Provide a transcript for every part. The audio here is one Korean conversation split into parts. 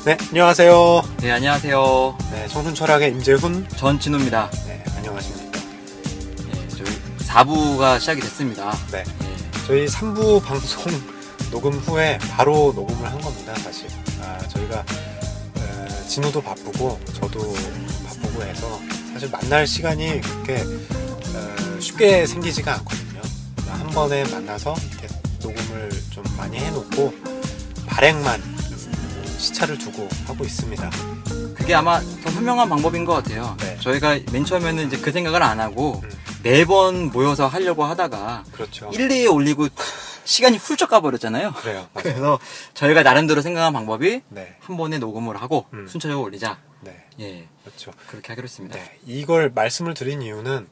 네, 안녕하세요. 네, 안녕하세요. 네, 청춘철학의 임재훈. 전진우입니다. 네, 안녕하십니까. 네, 저희 4부가 시작이 됐습니다. 네, 저희 3부 방송 녹음 후에 바로 녹음을 한 겁니다, 사실. 저희가 진우도 바쁘고 저도 바쁘고 해서 사실 만날 시간이 그렇게 쉽게 생기지가 않거든요. 한 번에 만나서 이렇게 녹음을 좀 많이 해놓고 발행만 시차를 두고 하고 있습니다. 그게 아마 더 현명한 방법인 것 같아요. 네. 저희가 맨 처음에는 이제 그 생각을 안 하고 4번 모여서 하려고 하다가 그렇죠. 1, 2에 올리고 시간이 훌쩍 가버렸잖아요. 그래요. 맞아요. 그래서 저희가 나름대로 생각한 방법이 네. 한 번에 녹음을 하고 순차적으로 올리자. 네. 예, 그렇죠. 그렇게 하기로 했습니다. 네. 이걸 말씀을 드린 이유는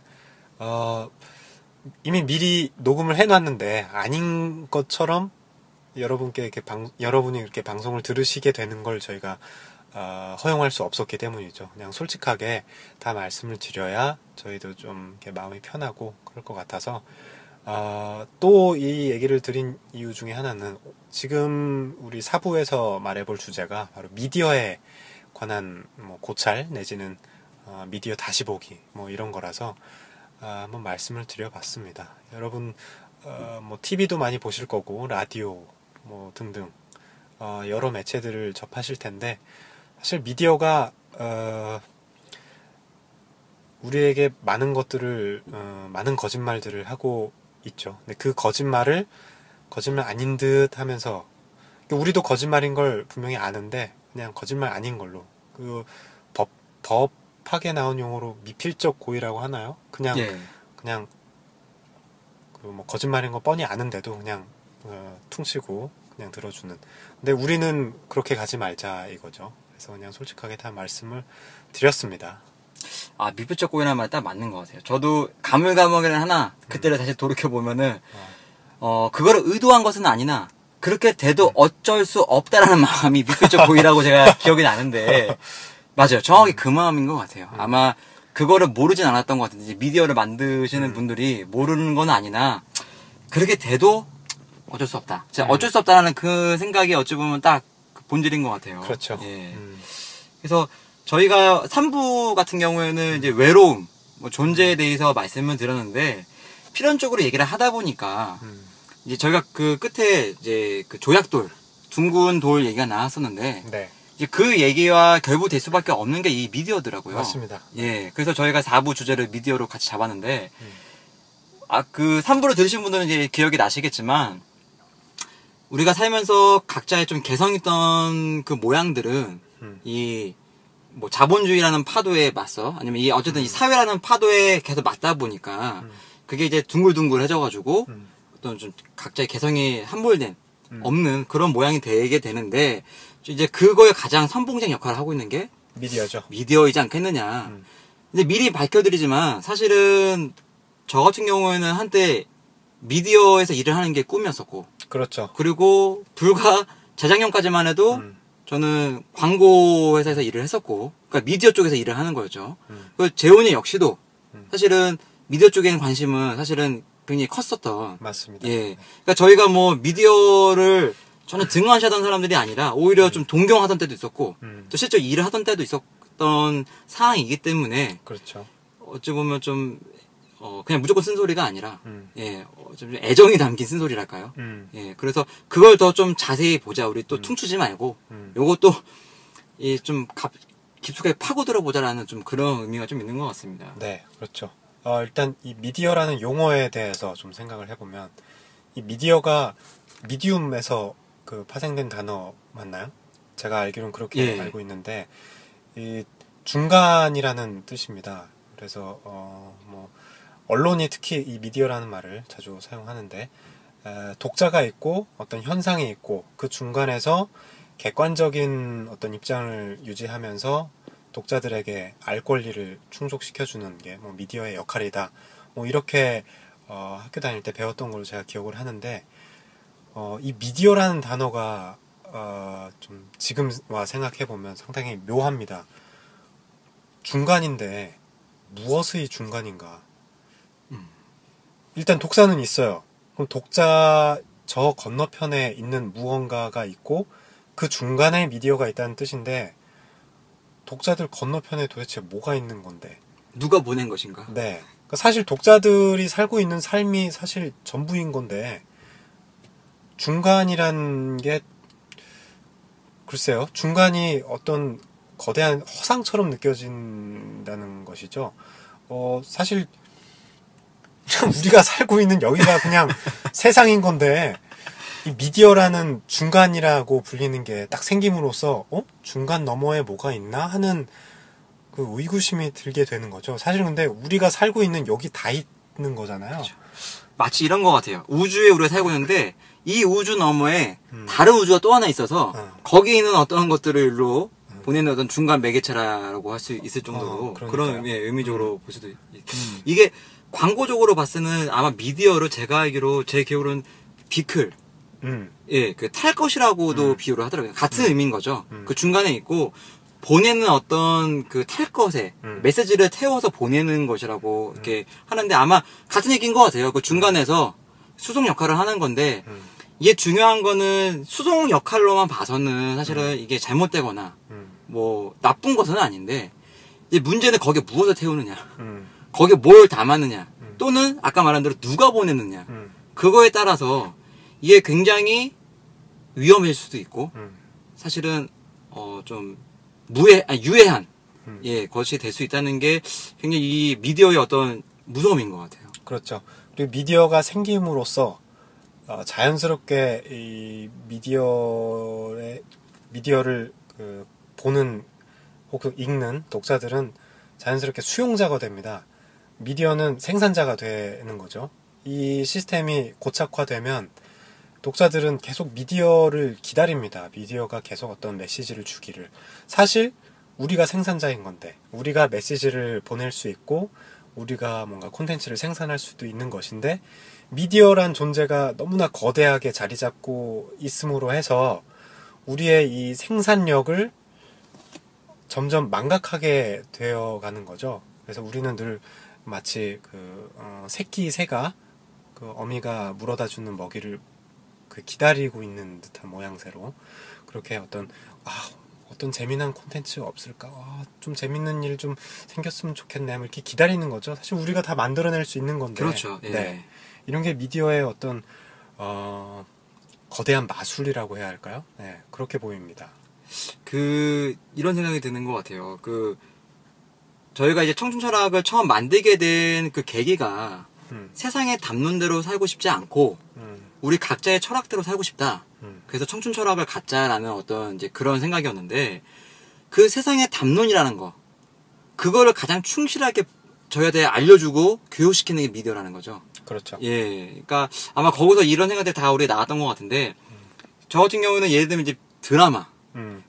이미 미리 녹음을 해놨는데 아닌 것처럼 여러분이 이렇게 방송을 들으시게 되는 걸 저희가 허용할 수 없었기 때문이죠. 그냥 솔직하게 다 말씀을 드려야 저희도 좀 이렇게 마음이 편하고 그럴 것 같아서 또 이 얘기를 드린 이유 중에 하나는 지금 우리 4부에서 말해볼 주제가 바로 미디어에 관한 뭐 고찰 내지는 미디어 다시 보기 뭐 이런 거라서 한번 말씀을 드려봤습니다. 여러분 뭐 TV도 많이 보실 거고 라디오 뭐 등등 여러 매체들을 접하실 텐데 사실 미디어가 우리에게 많은 것들을 많은 거짓말들을 하고 있죠. 근데 그 거짓말 아닌 듯 하면서 우리도 거짓말인 걸 분명히 아는데 그냥 거짓말 아닌 걸로 그 법학에 나온 용어로 미필적 고의라고 하나요? 그냥 그 뭐 거짓말인 거 뻔히 아는데도 그냥 퉁치고 그냥 들어주는. 근데 우리는 그렇게 가지 말자 이거죠. 그래서 그냥 솔직하게 다 말씀을 드렸습니다. 미필적 고의라는 말 딱 맞는 것 같아요. 저도 가물가물이는 하나 그때를 다시 돌이켜보면은 그거를 의도한 것은 아니나 그렇게 돼도 어쩔 수 없다라는 마음이 미필적 고의라고 제가 기억이 나는데 맞아요. 정확히 그 마음인 것 같아요. 아마 그거를 모르진 않았던 것 같은데 이제 미디어를 만드시는 분들이 모르는 건 아니나 그렇게 돼도 어쩔 수 없다. 제가 어쩔 수 없다라는 그 생각이 어찌 보면 딱 본질인 것 같아요. 그렇죠. 예. 그래서 저희가 3부 같은 경우에는 이제 외로움, 뭐 존재에 대해서 말씀을 드렸는데 필연적으로 얘기를 하다 보니까 이제 저희가 그 끝에 이제 그 조약돌, 둥근 돌 얘기가 나왔었는데 네. 이제 그 얘기와 결부될 수밖에 없는 게 이 미디어더라고요. 맞습니다. 예. 그래서 저희가 4부 주제를 미디어로 같이 잡았는데 그 3부를 들으신 분들은 이제 기억이 나시겠지만 우리가 살면서 각자의 좀 개성있던 그 모양들은 이 뭐 자본주의라는 파도에 맞서 아니면 이 어쨌든 이 사회라는 파도에 계속 맞다 보니까 그게 이제 둥글둥글해져가지고 어떤 좀 각자의 개성이 함몰된 없는 그런 모양이 되게 되는데 이제 그거에 가장 선봉적 역할을 하고 있는 게 미디어죠. 미디어이지 않겠느냐. 근데 미리 밝혀드리지만 사실은 저 같은 경우에는 한때 미디어에서 일을 하는 게 꿈이었었고 그렇죠. 그리고 불과 재작년까지만 해도 저는 광고 회사에서 일을 했었고 그러니까 미디어 쪽에서 일을 하는 거였죠. 그 재훈이 역시도 사실은 미디어 쪽에는 관심은 사실은 굉장히 컸었던. 맞습니다. 예. 그러니까 저희가 뭐 미디어를 저는 등한시하던 사람들이 아니라 오히려 좀 동경하던 때도 있었고 또 실제 일을 하던 때도 있었던 상황이기 때문에 그렇죠. 어찌 보면 좀 그냥 무조건 쓴소리가 아니라 예, 좀 애정이 담긴 쓴소리랄까요? 예, 그래서 그걸 더 좀 자세히 보자. 우리 또 퉁치지 말고 요것도 좀 깊숙하게 파고들어 보자라는 좀 그런 의미가 좀 있는 것 같습니다. 네, 그렇죠. 일단 이 미디어라는 용어에 대해서 좀 생각을 해보면 이 미디어가 미디움에서 그 파생된 단어 맞나요? 제가 알기로는 그렇게 알고 있는데 이 중간이라는 뜻입니다. 그래서 뭐 언론이 특히 이 미디어라는 말을 자주 사용하는데 독자가 있고 어떤 현상이 있고 그 중간에서 객관적인 어떤 입장을 유지하면서 독자들에게 알 권리를 충족시켜주는 게 뭐 미디어의 역할이다. 뭐 이렇게 학교 다닐 때 배웠던 걸로 제가 기억을 하는데 이 미디어라는 단어가 좀 지금 생각해보면 상당히 묘합니다. 중간인데 무엇의 중간인가? 일단 독자는 있어요. 그럼 독자 저 건너편에 있는 무언가가 있고 그 중간에 미디어가 있다는 뜻인데 독자들 건너편에 도대체 뭐가 있는 건데? 누가 보낸 것인가? 네. 그러니까 사실 독자들이 살고 있는 삶이 사실 전부인 건데 중간이란 게 글쎄요. 중간이 어떤 거대한 허상처럼 느껴진다는 것이죠. 사실 우리가 살고 있는 여기가 그냥 세상인 건데 이 미디어라는 중간이라고 불리는 게 딱 생김으로써 중간 너머에 뭐가 있나 하는 그 의구심이 들게 되는 거죠. 사실 근데 우리가 살고 있는 여기 다 있는 거잖아요. 그렇죠. 마치 이런 것 같아요. 우주에 우리가 살고 있는데 이 우주 너머에 다른 우주가 또 하나 있어서 거기에 있는 어떤 것들로 보내는 어떤 중간 매개체라고 할 수 있을 정도로 그런 의미적으로 볼 수도 이게 광고적으로 봤을 때는 아마 미디어를 제가 알기로 제 기억으로는 비클 그 탈 것이라고도 비유를 하더라고요. 같은 의미인 거죠. 그 중간에 있고 보내는 어떤 그 탈 것에 메시지를 태워서 보내는 것이라고 이렇게 하는데 아마 같은 얘기인 것 같아요. 그 중간에서 수송 역할을 하는 건데 이게 중요한 거는 수송 역할로만 봐서는 사실은 이게 잘못되거나 뭐 나쁜 것은 아닌데 이제 문제는 거기에 무엇을 태우느냐 거기에 뭘 담았느냐 또는 아까 말한 대로 누가 보냈느냐 그거에 따라서 이게 굉장히 위험할 수도 있고 사실은 좀 유해한 것이 될 수 있다는 게 굉장히 이 미디어의 어떤 무서움인 것 같아요. 그렇죠. 그리고 미디어가 생김으로써 자연스럽게 이 미디어를 보는 혹은 읽는 독자들은 자연스럽게 수용자가 됩니다. 미디어는 생산자가 되는 거죠. 이 시스템이 고착화되면 독자들은 계속 미디어를 기다립니다. 미디어가 계속 어떤 메시지를 주기를. 사실 우리가 생산자인 건데 우리가 메시지를 보낼 수 있고 우리가 뭔가 콘텐츠를 생산할 수도 있는 것인데 미디어란 존재가 너무나 거대하게 자리 잡고 있음으로 해서 우리의 이 생산력을 점점 망각하게 되어가는 거죠. 그래서 우리는 늘 마치 새끼 새가 어미가 물어다 주는 먹이를 기다리고 있는 듯한 모양새로 그렇게 어떤 재미난 콘텐츠 없을까? 좀 재밌는 일 좀 생겼으면 좋겠네. 이렇게 기다리는 거죠. 사실 우리가 다 만들어낼 수 있는 건데. 그렇죠. 예. 네. 이런 게 미디어의 어떤 거대한 마술이라고 해야 할까요? 네, 그렇게 보입니다. 이런 생각이 드는 것 같아요. 저희가 이제 청춘철학을 처음 만들게 된 그 계기가 세상의 담론대로 살고 싶지 않고 우리 각자의 철학대로 살고 싶다. 그래서 청춘철학을 갖자라는 어떤 이제 그런 생각이었는데 그 세상의 담론이라는 거 그거를 가장 충실하게 저희한테 알려주고 교육시키는 게 미디어라는 거죠. 그렇죠. 예, 그러니까 아마 거기서 이런 생각들이 다 우리 나왔던 것 같은데 저 같은 경우는 예를 들면 이제 드라마.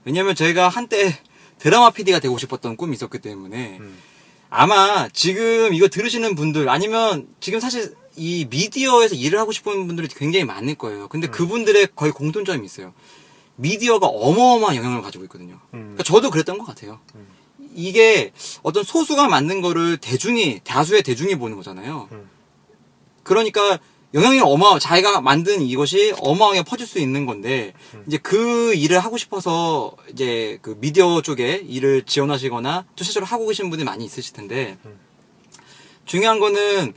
왜냐면 저희가 한때 드라마 PD가 되고 싶었던 꿈이 있었기 때문에 아마 지금 이거 들으시는 분들 아니면 지금 사실 이 미디어에서 일을 하고 싶은 분들이 굉장히 많을 거예요. 근데 그분들의 거의 공통점이 있어요. 미디어가 어마어마한 영향을 가지고 있거든요. 그러니까 저도 그랬던 것 같아요. 이게 어떤 소수가 만든 거를 다수의 대중이 보는 거잖아요. 그러니까 영향이 자기가 만든 이것이 어마어마하게 퍼질 수 있는 건데, 이제 그 일을 하고 싶어서, 이제 그 미디어 쪽에 일을 지원하시거나, 또 실제로 하고 계신 분들이 많이 있으실 텐데, 중요한 거는,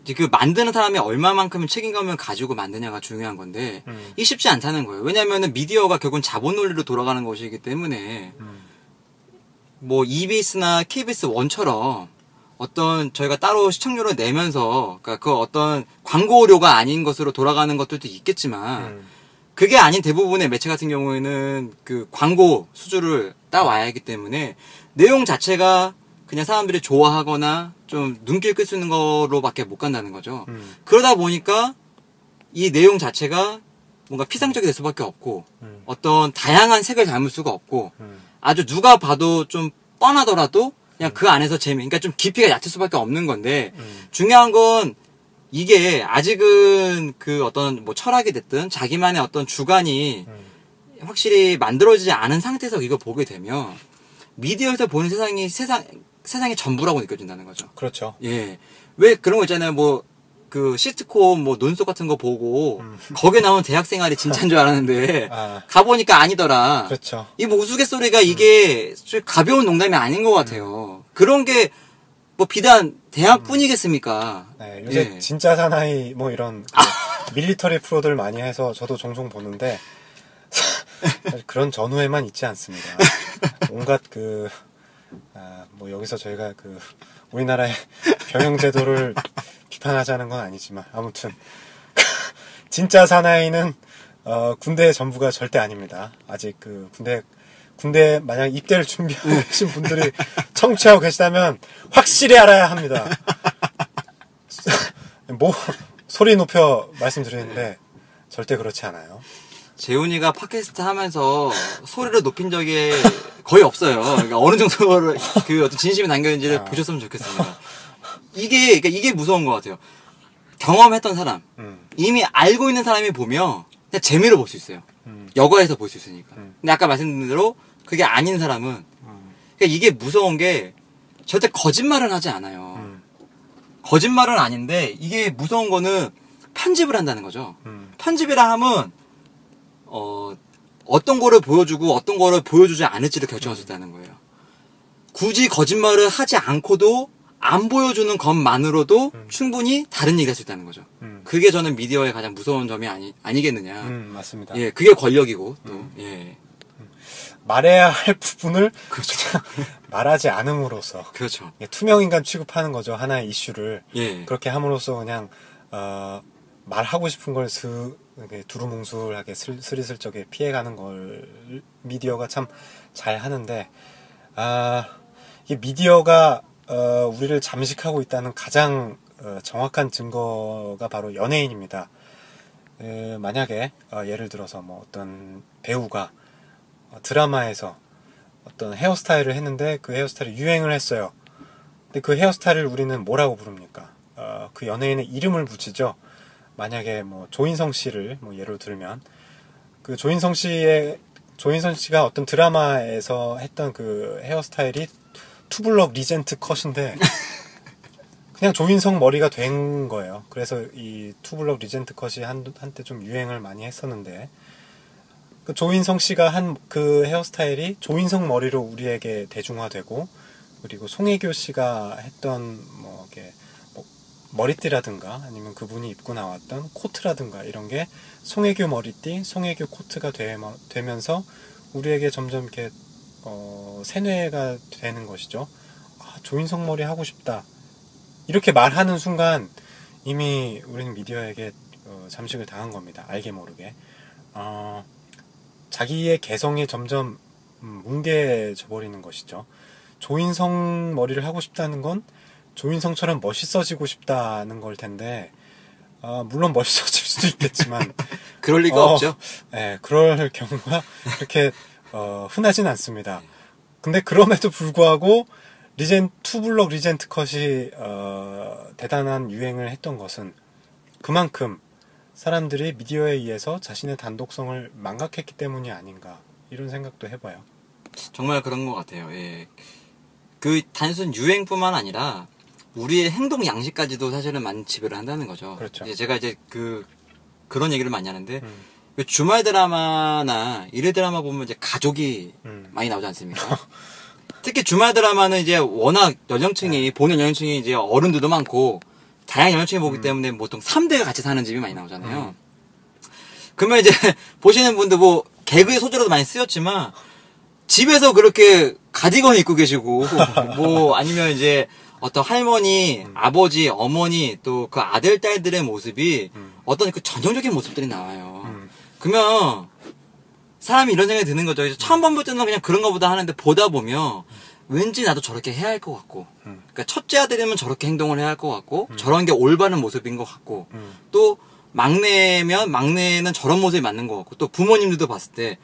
이제 그 만드는 사람이 얼마만큼 책임감을 가지고 만드냐가 중요한 건데, 이게 쉽지 않다는 거예요. 왜냐면은 미디어가 결국은 자본 논리로 돌아가는 것이기 때문에, 뭐, EBS나 KBS 1처럼, 어떤 저희가 따로 시청료를 내면서 그러니까 그 어떤 광고료가 아닌 것으로 돌아가는 것들도 있겠지만 그게 아닌 대부분의 매체 같은 경우에는 그 광고 수주를 따와야 하기 때문에 내용 자체가 그냥 사람들이 좋아하거나 좀 눈길 끌 수 있는 거로밖에 못 간다는 거죠. 그러다 보니까 이 내용 자체가 뭔가 피상적이 될 수밖에 없고 어떤 다양한 색을 담을 수가 없고 아주 누가 봐도 좀 뻔하더라도 그냥 그 안에서 그러니까 좀 깊이가 얕을 수밖에 없는 건데, 중요한 건, 이게 아직은 그 어떤 뭐 철학이 됐든 자기만의 어떤 주관이 확실히 만들어지지 않은 상태에서 이걸 보게 되면, 미디어에서 보는 세상이 전부라고 느껴진다는 거죠. 그렇죠. 예. 왜 그런 거 있잖아요. 뭐, 그 시트콤 뭐 논속 같은 거 보고 거기에 나오는 대학생활이 진짜인 줄 알았는데 가보니까 아니더라. 그렇죠. 이 뭐 우스갯소리가 이게 가벼운 농담이 아닌 것 같아요. 그런 게 뭐 비단 대학뿐이겠습니까? 네, 요새 예. 진짜 사나이 뭐 이런 그 밀리터리 프로들 많이 해서 저도 종종 보는데 사실 그런 전후에만 있지 않습니다. 온갖 뭐 여기서 저희가 우리나라의 병영제도를 비판하자는 건 아니지만 아무튼 진짜 사나이는 군대의 전부가 절대 아닙니다. 아직 군대 만약 입대를 준비하고 계신 분들이 청취하고 계시다면 확실히 알아야 합니다. 뭐 소리 높여 말씀드리는데 절대 그렇지 않아요. 재훈이가 팟캐스트 하면서 소리를 높인 적이 거의 없어요. 그러니까 어느 정도로 그 어떤 진심이 담겨있는지를 보셨으면 좋겠습니다. 이게 무서운 것 같아요. 경험했던 사람, 이미 알고 있는 사람이 보면 그냥 재미로 볼 수 있어요. 여가에서 볼 수 있으니까. 근데 아까 말씀드린 대로 그게 아닌 사람은 그러니까 이게 무서운 게 절대 거짓말은 하지 않아요. 거짓말은 아닌데 이게 무서운 거는 편집을 한다는 거죠. 편집이라 함은 어떤 거를 보여주고 어떤 거를 보여주지 않을지를 결정할 수 있다는 거예요. 굳이 거짓말을 하지 않고도 안 보여주는 것만으로도 충분히 다른 얘기를 할 수 있다는 거죠. 그게 저는 미디어의 가장 무서운 점이 아니겠느냐. 맞습니다. 예, 그게 권력이고 또 예. 말해야 할 부분을 그렇죠. 말하지 않음으로써 그렇죠. 투명인간 취급하는 거죠. 하나의 이슈를 예. 그렇게 함으로써 그냥 말하고 싶은 걸 두루뭉술하게 스리슬쩍에 피해가는 걸 미디어가 참 잘 하는데 이 미디어가 우리를 잠식하고 있다는 가장 정확한 증거가 바로 연예인입니다. 만약에 예를 들어서 뭐 어떤 배우가 드라마에서 어떤 헤어스타일을 했는데 그 헤어스타일이 유행을 했어요. 근데 그 헤어스타일을 우리는 뭐라고 부릅니까? 그 연예인의 이름을 붙이죠. 만약에 뭐 조인성 씨를 뭐 예로 들면 그 조인성 씨가 어떤 드라마에서 했던 그 헤어스타일이 투블럭 리젠트 컷인데 그냥 조인성 머리가 된 거예요. 그래서 이 투블럭 리젠트 컷이 한때 좀 유행을 많이 했었는데 그 조인성 씨가 한 그 헤어스타일이 조인성 머리로 우리에게 대중화되고 그리고 송혜교 씨가 했던 뭐 이렇게 머리띠라든가 아니면 그분이 입고 나왔던 코트라든가 이런 게 송혜교 머리띠, 송혜교 코트가 되면서 우리에게 점점 이렇게 세뇌가 되는 것이죠. 조인성 머리 하고 싶다. 이렇게 말하는 순간 이미 우리는 미디어에게 잠식을 당한 겁니다. 알게 모르게. 자기의 개성이 점점 뭉개져 버리는 것이죠. 조인성 머리를 하고 싶다는 건 조인성처럼 멋있어지고 싶다는 걸 텐데 물론 멋있어질 수도 있겠지만 그럴 리가 없죠. 네, 그럴 경우가 그렇게 흔하진 않습니다. 근데 그럼에도 불구하고 투블럭 리젠트 컷이 대단한 유행을 했던 것은 그만큼 사람들이 미디어에 의해서 자신의 단독성을 망각했기 때문이 아닌가 이런 생각도 해봐요. 정말 그런 것 같아요. 예. 그 단순 유행뿐만 아니라 우리의 행동 양식까지도 사실은 많이 지배를 한다는 거죠. 그렇죠. 제가 그런 얘기를 많이 하는데 주말 드라마나 일일 드라마 보면 이제 가족이 많이 나오지 않습니까? 특히 주말 드라마는 이제 워낙 보는 연령층이 이제 어른들도 많고 다양한 연령층이 보기 때문에 보통 3대가 같이 사는 집이 많이 나오잖아요. 그러면 이제 보시는 분들 뭐 개그의 소재로도 많이 쓰였지만 집에서 그렇게 가디건 입고 계시고 뭐 아니면 이제 어떤 할머니, 아버지, 어머니 또 그 아들, 딸들의 모습이 어떤 그 전형적인 모습들이 나와요. 그러면 사람이 이런 생각이 드는 거죠. 처음 볼 때는 그냥 그런가 보다 하는데 보다 보면 왠지 나도 저렇게 해야 할 것 같고 그러니까 첫째 아들이면 저렇게 행동을 해야 할 것 같고 저런 게 올바른 모습인 것 같고 또 막내는 저런 모습이 맞는 것 같고 또 부모님들도 봤을 때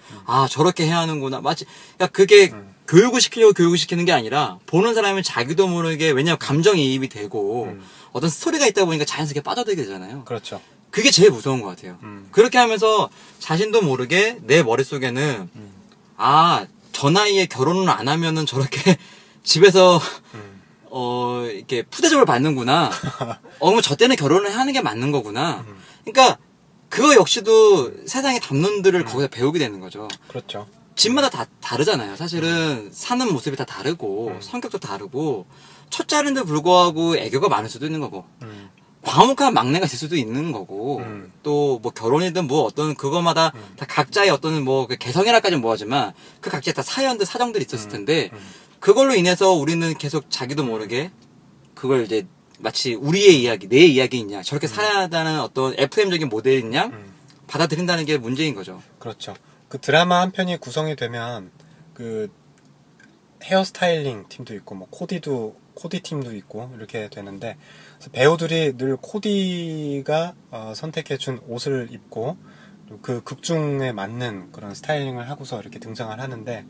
저렇게 해야 하는구나 마치 그러니까 그게 교육을 시키려고 교육을 시키는 게 아니라 보는 사람은 자기도 모르게 왜냐하면 감정이입이 되고 어떤 스토리가 있다 보니까 자연스럽게 빠져들게 되잖아요. 그렇죠. 그게 제일 무서운 것 같아요. 그렇게 하면서 자신도 모르게 내 머릿속에는 저 나이에 결혼을 안 하면은 저렇게 집에서 이렇게 푸대접을 받는구나. 그럼 저 때는 결혼을 하는 게 맞는 거구나. 그러니까 그거 역시도 세상의 담론들을 거기서 배우게 되는 거죠. 그렇죠. 집마다 다 다르잖아요. 사실은 사는 모습이 다 다르고 성격도 다르고 첫째인데 불구하고 애교가 많을 수도 있는 거고 과묵한 막내가 있을 수도 있는 거고 또 뭐 결혼이든 뭐 어떤 그거마다 다 각자의 어떤 뭐 개성이라까지는 뭐하지만 그 각자의 다 사연들 사정들이 있었을 텐데 그걸로 인해서 우리는 계속 자기도 모르게 그걸 이제 마치 우리의 이야기, 내 이야기이냐 저렇게 살아야 한다는 어떤 FM적인 모델이냐 받아들인다는 게 문제인 거죠. 그렇죠. 그 드라마 한 편이 구성이 되면 그 헤어스타일링 팀도 있고 뭐 코디 팀도 있고 이렇게 되는데 그래서 배우들이 늘 코디가 선택해준 옷을 입고 그 극중에 맞는 그런 스타일링을 하고서 이렇게 등장을 하는데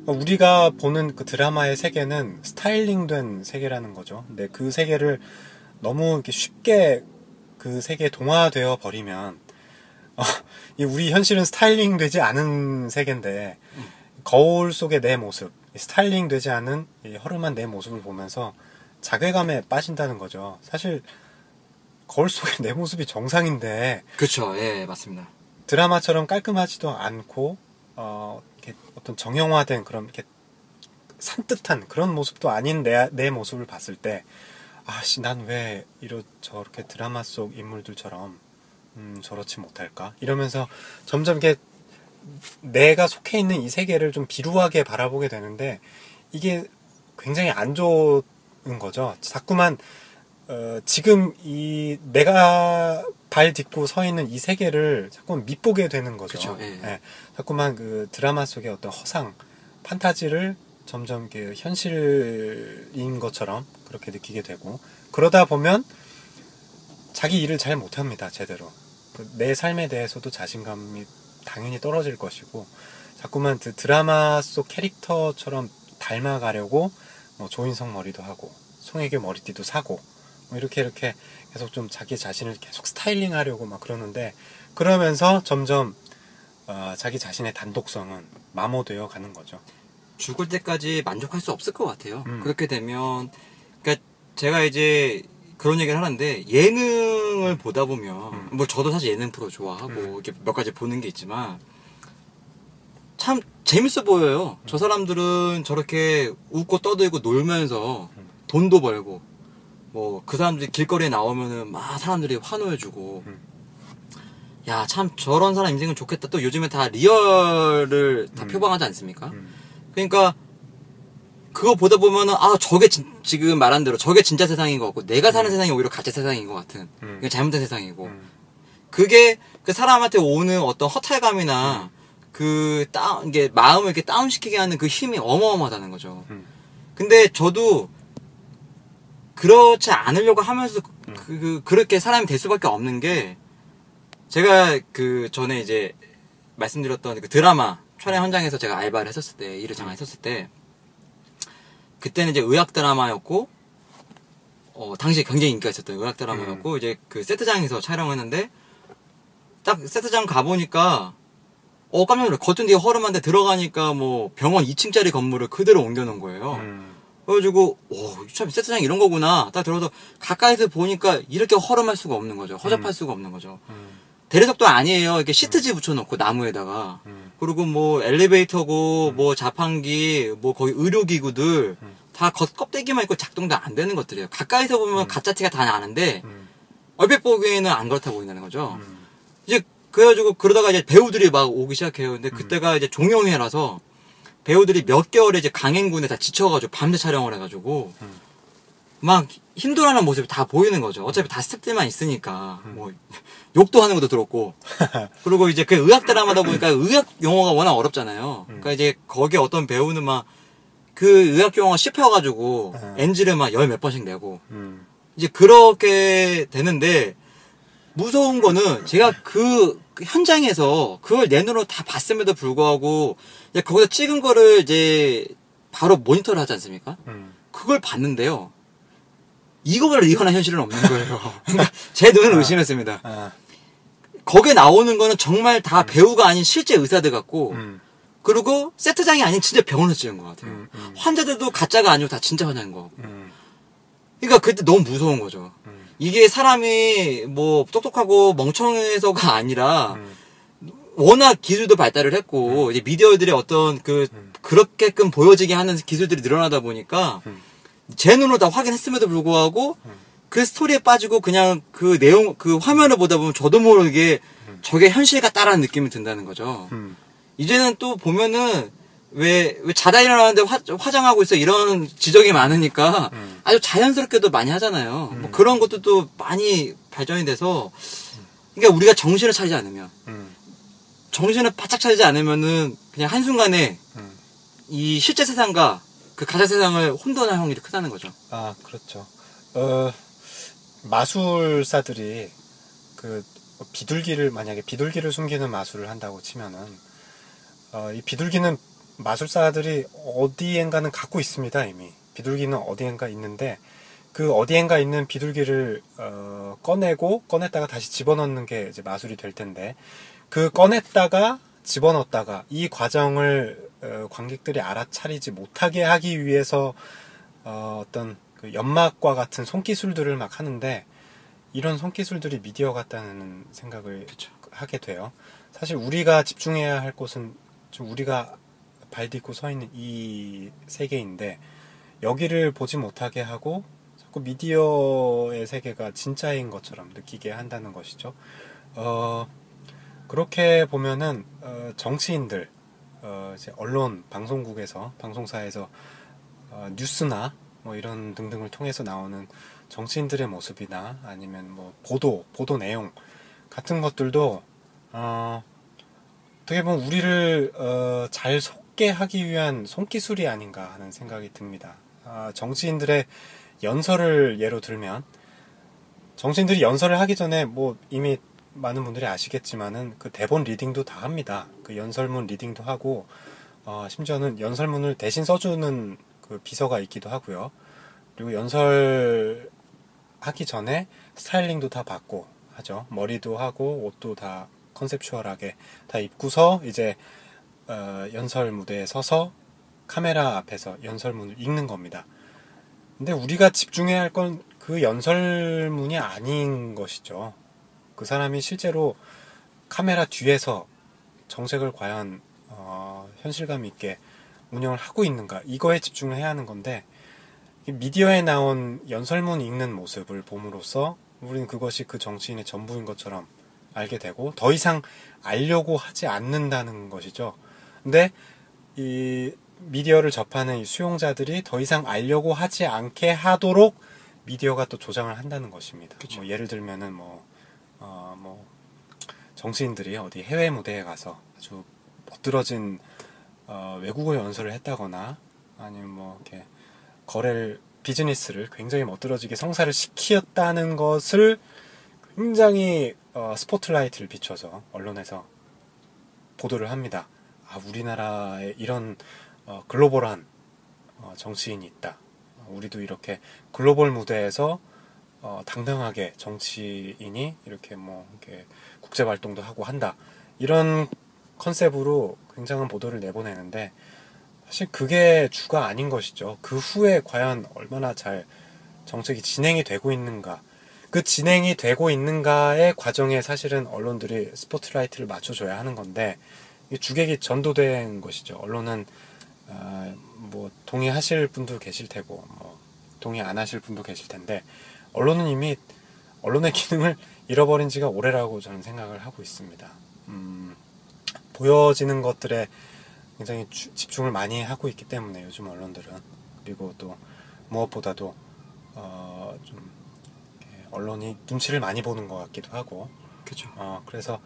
우리가 보는 그 드라마의 세계는 스타일링된 세계라는 거죠. 근데 그 세계를 너무 이렇게 쉽게 그 세계에 동화되어 버리면 우리 현실은 스타일링 되지 않은 세계인데 거울 속의 내 모습, 스타일링 되지 않은 이 허름한 내 모습을 보면서 자괴감에 빠진다는 거죠. 사실 거울 속의 내 모습이 정상인데 그렇죠. 예, 맞습니다. 드라마처럼 깔끔하지도 않고 이렇게 어떤 정형화된 그런 이렇게 산뜻한 그런 모습도 아닌 내 모습을 봤을 때 난 왜 저렇게 드라마 속 인물들처럼 저렇지 못할까? 이러면서 점점 이렇게 내가 속해 있는 이 세계를 좀 비루하게 바라보게 되는데 이게 굉장히 안 좋은 거죠. 자꾸만 지금 내가 발 딛고 서 있는 이 세계를 자꾸만 밉보게 되는 거죠. 그쵸, 예. 예. 자꾸만 그 드라마 속의 어떤 허상, 판타지를 점점 현실인 것처럼 그렇게 느끼게 되고 그러다 보면 자기 일을 잘 못합니다. 제대로. 내 삶에 대해서도 자신감이 당연히 떨어질 것이고 자꾸만 그 드라마 속 캐릭터처럼 닮아가려고 뭐 조인성 머리도 하고 송혜교 머리띠도 사고 뭐 이렇게 계속 좀 자기 자신을 계속 스타일링 하려고 막 그러는데 그러면서 점점 자기 자신의 단독성은 마모되어 가는 거죠. 죽을 때까지 만족할 수 없을 것 같아요. 그렇게 되면 그러니까 제가 이제 그런 얘기를 하는데 예능을 보다 보면 뭐 저도 사실 예능 프로 좋아하고 이렇게 몇 가지 보는 게 있지만 참 재밌어 보여요. 저 사람들은 저렇게 웃고 떠들고 놀면서 돈도 벌고 뭐 그 사람들이 길거리에 나오면은 막 사람들이 환호해주고 야 참 저런 사람 인생은 좋겠다. 또 요즘에 다 리얼을 다 표방하지 않습니까? 그러니까 그거 보다 보면은 저게 지금 말한 대로 저게 진짜 세상인 것 같고 내가 사는 세상이 오히려 가짜 세상인 것 같은 그게 잘못된 세상이고 그게 그 사람한테 오는 어떤 허탈감이나 이게 마음을 이렇게 다운시키게 하는 그 힘이 어마어마하다는 거죠. 근데 저도 그렇지 않으려고 하면서 그렇게 사람이 될 수밖에 없는 게 제가 그 전에 이제 말씀드렸던 그 드라마 촬영 현장에서 제가 알바를 했었을 때 일을 잠깐 했었을 때 그때는 이제 의학 드라마였고 당시에 굉장히 인기가 있었던 의학 드라마였고 이제 그 세트장에서 촬영했는데 딱 세트장 가보니까 깜짝 놀래. 겉은 되게 허름한데 들어가니까 뭐 병원 2층짜리 건물을 그대로 옮겨놓은 거예요. 그래가지고 참 세트장이 이런 거구나. 딱 들어서 가까이서 보니까 이렇게 허름할 수가 없는 거죠. 허접할 수가 없는 거죠. 대리석도 아니에요. 이렇게 시트지 붙여놓고 나무에다가 그리고 뭐 엘리베이터고 뭐 자판기 뭐 거의 의료기구들 다 껍데기만 있고 작동도 안 되는 것들이에요. 가까이서 보면 가짜 티가 다 나는데 얼핏 보기에는 안 그렇다 보인다는 거죠. 이제 그래가지고 그러다가 이제 배우들이 막 오기 시작해요. 근데 그때가 이제 종영회라서 배우들이 몇 개월에 이제 강행군에 다 지쳐가지고 밤새 촬영을 해가지고 막 힘들어하는 모습이 다 보이는 거죠. 어차피 다 스태프들만 있으니까 뭐 욕도 하는 것도 들었고 그리고 이제 그 의학 드라마다 보니까 의학 용어가 워낙 어렵잖아요. 그러니까 이제 거기에 어떤 배우는 막 그 의학 용어가 씹혀가지고 NG를 막 열 몇 번씩 내고 이제 그렇게 되는데 무서운 거는 제가 그 현장에서 그걸 내 눈으로 다 봤음에도 불구하고 이제 거기서 찍은 거를 이제 바로 모니터를 하지 않습니까? 그걸 봤는데요. 이거보다 리얼한 현실은 없는 거예요. 그러니까 제 눈을 의심했습니다. 거기에 나오는 거는 정말 다 배우가 아닌 실제 의사들 같고 그리고 세트장이 아닌 진짜 병원에서 찍은 것 같아요. 환자들도 가짜가 아니고 다 진짜 환자인 거 같고 그러니까 그때 너무 무서운 거죠. 이게 사람이 뭐 똑똑하고 멍청해서가 아니라 워낙 기술도 발달을 했고 이제 미디어들의 어떤 그렇게끔 보여지게 하는 기술들이 늘어나다 보니까 제 눈으로 다 확인했음에도 불구하고 그 스토리에 빠지고 그냥 그 내용 그 화면을 보다 보면 저도 모르게 저게 현실 같다라는 느낌이 든다는 거죠. 이제는 또 보면은 왜 자다 일어나는데 화장하고 있어 이런 지적이 많으니까 아주 자연스럽게도 많이 하잖아요. 뭐 그런 것도 또 많이 발전이 돼서 그러니까 우리가 정신을 차리지 않으면 정신을 바짝 차리지 않으면은 그냥 한순간에 이 실제 세상과 그 가짜 세상을 혼돈할 확률이 크다는 거죠. 아, 그렇죠. 마술사들이 만약에 비둘기를 숨기는 마술을 한다고 치면은, 이 비둘기는 마술사들이 어디엔가는 갖고 있습니다, 이미. 비둘기는 어디엔가 있는데, 그 어디엔가 있는 비둘기를, 꺼냈다가 다시 집어넣는 게 이제 마술이 될 텐데, 그 꺼냈다가 집어넣었다가 이 과정을 관객들이 알아차리지 못하게 하기 위해서 어떤 그 연막과 같은 손기술들을 막 하는데 이런 손기술들이 미디어 같다는 생각을 하게 돼요. 사실 우리가 집중해야 할 곳은 좀 우리가 발 딛고 서 있는 이 세계인데 여기를 보지 못하게 하고 자꾸 미디어의 세계가 진짜인 것처럼 느끼게 한다는 것이죠. 그렇게 보면은 정치인들, 이제 언론, 방송사에서 뉴스나 뭐 이런 등등을 통해서 나오는 정치인들의 모습이나 아니면 뭐 보도 내용 같은 것들도 어떻게 보면 우리를 잘 속게 하기 위한 손기술이 아닌가 하는 생각이 듭니다. 정치인들의 연설을 예로 들면 정치인들이 연설을 하기 전에 뭐 이미 많은 분들이 아시겠지만은 그 대본 리딩도 다 합니다. 그 연설문 리딩도 하고 심지어는 연설문을 대신 써주는 그 비서가 있기도 하고요. 그리고 연설하기 전에 스타일링도 다 받고 하죠. 머리도 하고 옷도 다 컨셉추얼하게 다 입고서 이제 연설 무대에 서서 카메라 앞에서 연설문을 읽는 겁니다. 근데 우리가 집중해야 할 건 그 연설문이 아닌 것이죠. 그 사람이 실제로 카메라 뒤에서 정책을 과연 현실감 있게 운영을 하고 있는가 이거에 집중을 해야 하는 건데 미디어에 나온 연설문 읽는 모습을 봄으로써 우리는 그것이 그 정치인의 전부인 것처럼 알게 되고 더 이상 알려고 하지 않는다는 것이죠. 근데 이 미디어를 접하는 이 수용자들이 더 이상 알려고 하지 않게 하도록 미디어가 또 조장을 한다는 것입니다. 뭐 예를 들면은 뭐 정치인들이 어디 해외 무대에 가서 아주 멋들어진 외국어 연설을 했다거나 아니면 뭐 이렇게 비즈니스를 굉장히 멋들어지게 성사를 시켰다는 것을 굉장히 스포트라이트를 비춰서 언론에서 보도를 합니다. 우리나라에 이런 글로벌한 정치인이 있다. 우리도 이렇게 글로벌 무대에서 당당하게 정치인이 이렇게 이렇게 국제 활동도 하고 한다. 이런 컨셉으로 굉장한 보도를 내보내는데 사실 그게 주가 아닌 것이죠. 그 후에 과연 얼마나 잘 정책이 진행이 되고 있는가. 그 진행이 되고 있는가의 과정에 사실은 언론들이 스포트라이트를 맞춰줘야 하는 건데 주객이 전도된 것이죠. 언론은 뭐 동의하실 분도 계실 테고 동의 안 하실 분도 계실 텐데 언론은 이미 언론의 기능을 잃어버린 지가 오래라고 저는 생각을 하고 있습니다. 보여지는 것들에 굉장히 집중을 많이 하고 있기 때문에 요즘 언론들은 그리고 또 무엇보다도 좀 언론이 눈치를 많이 보는 것 같기도 하고 그렇죠. 그래서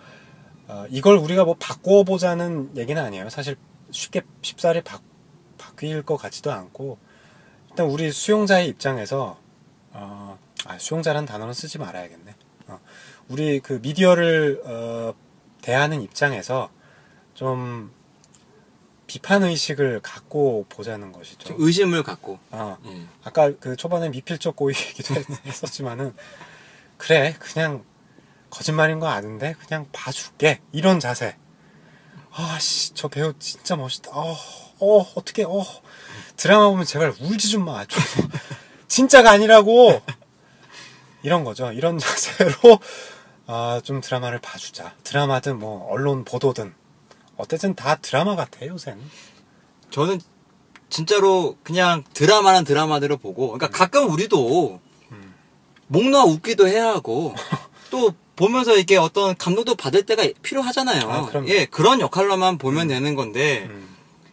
이걸 우리가 뭐 바꿔보자는 얘기는 아니에요. 사실 쉽사리 바뀔 것 같지도 않고 일단 우리 수용자의 입장에서 수용자란 단어는 쓰지 말아야겠네. 우리 그 미디어를 대하는 입장에서 좀 비판 의식을 갖고 보자는 것이죠. 의심을 갖고. 아까 그 초반에 미필적 고의 얘기도 했었지만은 그래 그냥 거짓말인 거 아는데 그냥 봐줄게 이런 자세. 저 배우 진짜 멋있다. 어떻게 드라마 보면 제발 울지 좀 마. 진짜가 아니라고 이런 거죠. 이런 자세로 좀 드라마를 봐주자. 드라마든 뭐 언론 보도든 어쨌든 다 드라마 같아 요새는. 저는 진짜로 그냥 드라마는 드라마대로 보고, 그러니까 가끔 우리도 목 놓아 웃기도 해야 하고 또 보면서 이렇게 어떤 감동도 받을 때가 필요하잖아요. 예, 그런 역할로만 보면 되는 건데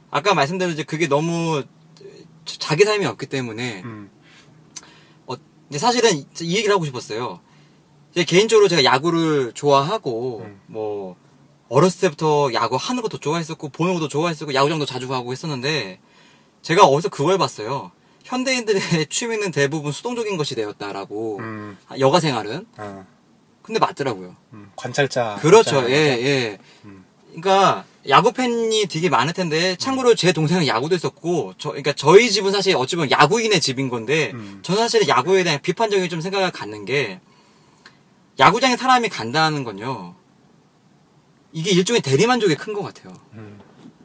아까 말씀드린 이제 그게 너무 자기 삶이 없기 때문에 이제 사실은 이 얘기를 하고 싶었어요. 이제 개인적으로 제가 야구를 좋아하고 뭐 어렸을 때부터 야구 하는 것도 좋아했었고 보는 것도 좋아했었고 야구장도 자주 가고 했었는데 제가 어디서 그걸 봤어요. 현대인들의 취미는 대부분 수동적인 것이 되었다라고 여가 생활은. 근데 맞더라고요. 관찰자. 그렇죠. 예, 예. 그러니까 야구 팬이 되게 많을 텐데 참고로 제 동생은 야구도 했었고 그러니까 저희 집은 사실 어찌 보면 야구인의 집인 건데 저는 사실 야구에 대한 비판적인 좀 생각을 갖는 게 야구장에 사람이 간다는 건요. 이게 일종의 대리만족이 큰 것 같아요.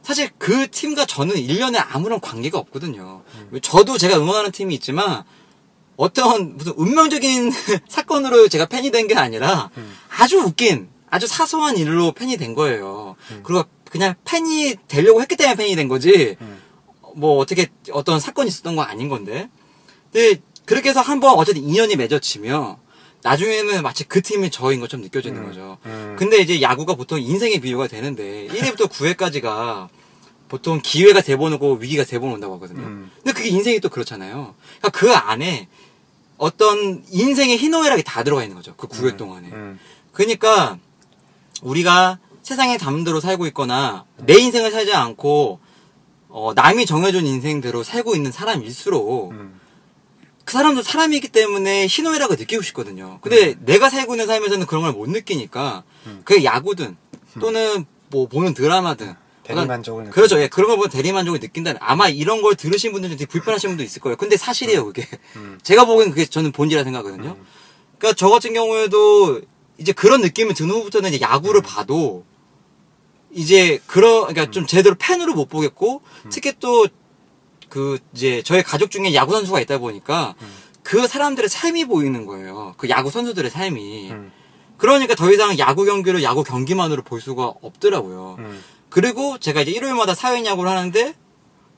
사실 그 팀과 저는 1년에 아무런 관계가 없거든요. 저도 제가 응원하는 팀이 있지만 어떤 무슨 운명적인 사건으로 제가 팬이 된 게 아니라 아주 웃긴 아주 사소한 일로 팬이 된 거예요. 그리고 그냥 팬이 되려고 했기 때문에 팬이 된 거지 뭐 어떻게 어떤 사건이 있었던 건 아닌 건데 근데 그렇게 해서 한번 어쨌든 인연이 맺어지면 나중에는 마치 그 팀이 저인 것처럼 느껴지는 거죠. 근데 이제 야구가 보통 인생의 비유가 되는데 1회부터 9회까지가 보통 기회가 세 번 오고 위기가 세 번 온다고 하거든요. 근데 그게 인생이 또 그렇잖아요. 그러니까 그 안에 어떤 인생의 희노애락이 다 들어가 있는 거죠. 그 9회 동안에. 그러니까 우리가 세상의 담대로 살고 있거나 내 인생을 살지 않고 남이 정해준 인생대로 살고 있는 사람일수록 그 사람도 사람이기 때문에 희노애락을 느끼고 싶거든요. 근데 내가 살고 있는 삶에서는 그런 걸 못 느끼니까 그게 야구든 또는 뭐 보는 드라마든 대리만족을 그렇죠. 예, 그런 걸 보면 대리만족을 느낀다는 아마 이런 걸 들으신 분들 중에 되게 불편하신 분도 있을 거예요. 근데 사실이에요, 그게. 제가 보기엔 그게 저는 본질이라 생각하거든요. 그러니까 저 같은 경우에도 이제 그런 느낌이 드는 후부터는 이제 야구를 봐도 이제 그러니까 좀 제대로 팬으로 못 보겠고 특히 또 그 이제 저희 가족 중에 야구 선수가 있다 보니까 그 사람들의 삶이 보이는 거예요. 그 야구 선수들의 삶이. 그러니까 더 이상 야구 경기를 야구 경기만으로 볼 수가 없더라고요. 그리고 제가 이제 일요일마다 사회인 야구를 하는데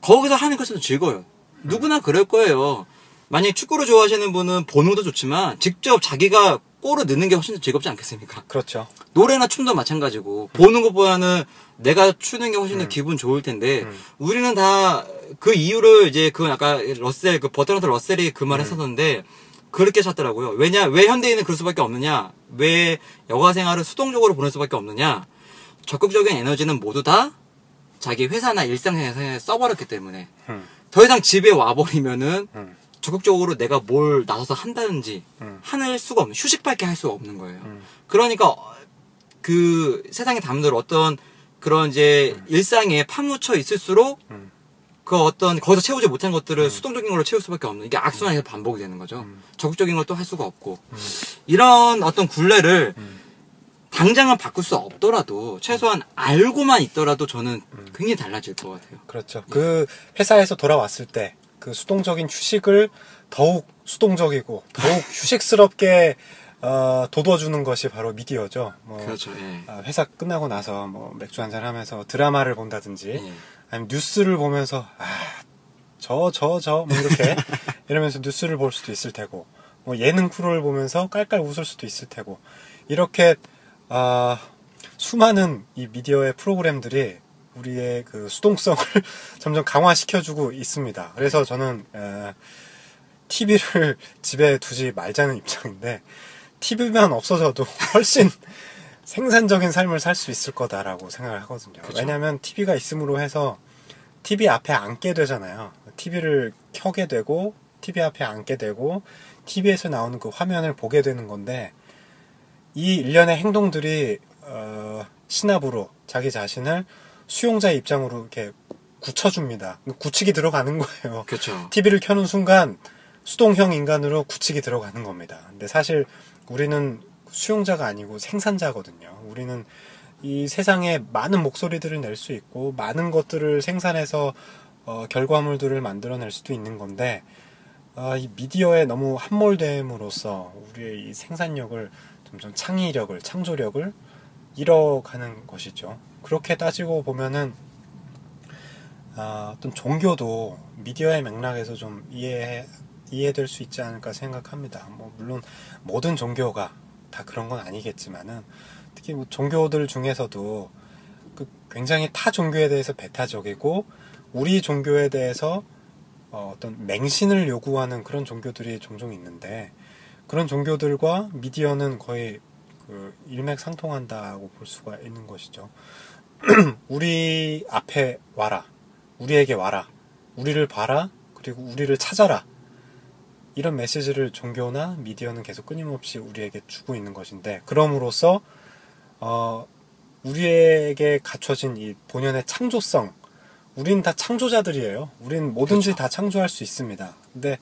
거기서 하는 것은 즐거워요. 누구나 그럴 거예요. 만약에 축구를 좋아하시는 분은 보는 것도 좋지만 직접 자기가 골을 넣는 게 훨씬 더 즐겁지 않겠습니까? 그렇죠. 노래나 춤도 마찬가지고 보는 것보다는 내가 추는 게 훨씬 더 기분 좋을 텐데 우리는 다 그 이유를 이제 그 아까 러셀 그 버트런트 러셀이 그 말 했었는데 그렇게 찾더라고요. 왜 현대인은 그럴 수밖에 없느냐? 왜 여가 생활을 수동적으로 보낼 수밖에 없느냐? 적극적인 에너지는 모두 다 자기 회사나 일상생활에 써버렸기 때문에 더 이상 집에 와버리면은 적극적으로 내가 뭘 나서서 한다든지 할 수가 없는 휴식밖에 할 수가 없는 거예요. 그러니까 그 세상에 담는 어떤 그런 이제 일상에 파묻혀 있을수록 그 어떤 거기서 채우지 못한 것들을 수동적인 걸로 채울 수밖에 없는 이게 악순환이 반복이 되는 거죠. 적극적인 걸 또 할 수가 없고 이런 어떤 굴레를 당장은 바꿀 수 없더라도 최소한 알고만 있더라도 저는 굉장히 달라질 것 같아요. 그렇죠. 그 회사에서 돌아왔을 때 그 수동적인 휴식을 더욱 수동적이고 더욱 휴식스럽게 돋워주는 것이 바로 미디어죠. 뭐 그렇죠. 예. 회사 끝나고 나서 뭐 맥주 한잔 하면서 드라마를 본다든지 예. 아니면 뉴스를 보면서 뭐 이렇게 이러면서 뉴스를 볼 수도 있을 테고 뭐 예능 프로를 보면서 깔깔 웃을 수도 있을 테고 이렇게 수많은 이 미디어의 프로그램들이 우리의 그 수동성을 점점 강화시켜주고 있습니다. 그래서 저는 TV를 집에 두지 말자는 입장인데 TV만 없어져도 훨씬 생산적인 삶을 살 수 있을 거다라고 생각을 하거든요. 그쵸. 왜냐하면 TV가 있음으로 해서 TV 앞에 앉게 되잖아요. TV를 켜게 되고 TV 앞에 앉게 되고 TV에서 나오는 그 화면을 보게 되는 건데 이 일련의 행동들이 시나브로 자기 자신을 수용자의 입장으로 이렇게 굳혀줍니다. 굳히기 들어가는 거예요. 그렇죠. TV를 켜는 순간 수동형 인간으로 굳히기 들어가는 겁니다. 근데 사실 우리는 수용자가 아니고 생산자거든요. 우리는 이 세상에 많은 목소리들을 낼 수 있고 많은 것들을 생산해서 결과물들을 만들어낼 수도 있는 건데 이 미디어에 너무 함몰됨으로써 우리의 이 생산력을 점점 창의력을, 창조력을 잃어가는 것이죠. 그렇게 따지고 보면은 어떤 종교도 미디어의 맥락에서 좀 이해될 수 있지 않을까 생각합니다. 뭐 물론 모든 종교가 다 그런 건 아니겠지만은 특히 뭐 종교들 중에서도 굉장히 타 종교에 대해서 배타적이고 우리 종교에 대해서 어떤 맹신을 요구하는 그런 종교들이 종종 있는데 그런 종교들과 미디어는 거의 일맥상통한다고 볼 수가 있는 것이죠. 우리 앞에 와라. 우리에게 와라. 우리를 봐라. 그리고 우리를 찾아라. 이런 메시지를 종교나 미디어는 계속 끊임없이 우리에게 주고 있는 것인데 그럼으로써 우리에게 갖춰진 이 본연의 창조성 우린 다 창조자들이에요. 우린 뭐든지 그렇죠. 다 창조할 수 있습니다. 근데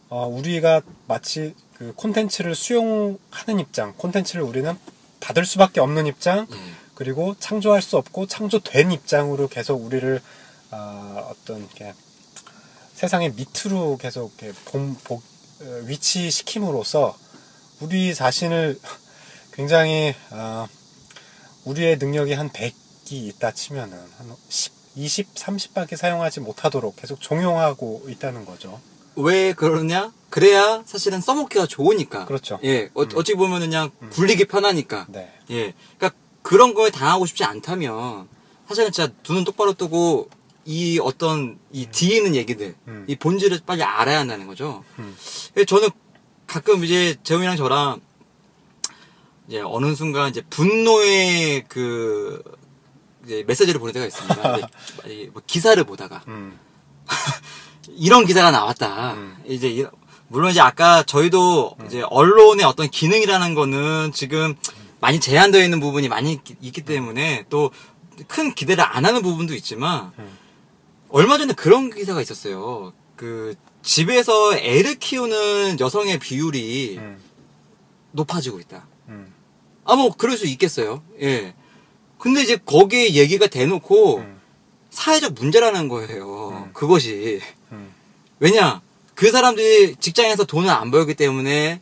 우리가 마치 그 콘텐츠를 수용하는 입장, 콘텐츠를 우리는 받을 수밖에 없는 입장, 그리고 창조할 수 없고 창조된 입장으로 계속 우리를 어떤 이렇게 세상의 밑으로 계속 이렇게 위치시킴으로써 우리 자신을 굉장히 우리의 능력이 한 100이 있다 치면은 한 10, 20, 30밖에 사용하지 못하도록 계속 종용하고 있다는 거죠. 왜 그러냐? 그래야 사실은 써먹기가 좋으니까. 그렇죠. 예, 어찌 보면은 그냥 굴리기 편하니까. 네. 예, 그러니까 그런 거에 당하고 싶지 않다면 사실은 진짜 눈은 똑바로 뜨고 이 어떤 이 뒤에 있는 얘기들, 이 본질을 빨리 알아야 한다는 거죠. 저는 가끔 이제 재훈이랑 저랑 이제 어느 순간 이제 분노의 이제 메시지를 보낼 때가 있습니다. 이제 뭐 기사를 보다가 이런 기사가 나왔다. 이제 물론 이제 아까 저희도 이제 언론의 어떤 기능이라는 거는 지금 많이 제한되어 있는 부분이 많이 있기 때문에 또 큰 기대를 안 하는 부분도 있지만 얼마 전에 그런 기사가 있었어요. 집에서 애를 키우는 여성의 비율이 높아지고 있다. 뭐 그럴 수 있겠어요. 예. 근데 이제 거기에 얘기가 대놓고 사회적 문제라는 거예요. 그것이. 왜냐? 그 사람들이 직장에서 돈을 안 벌기 때문에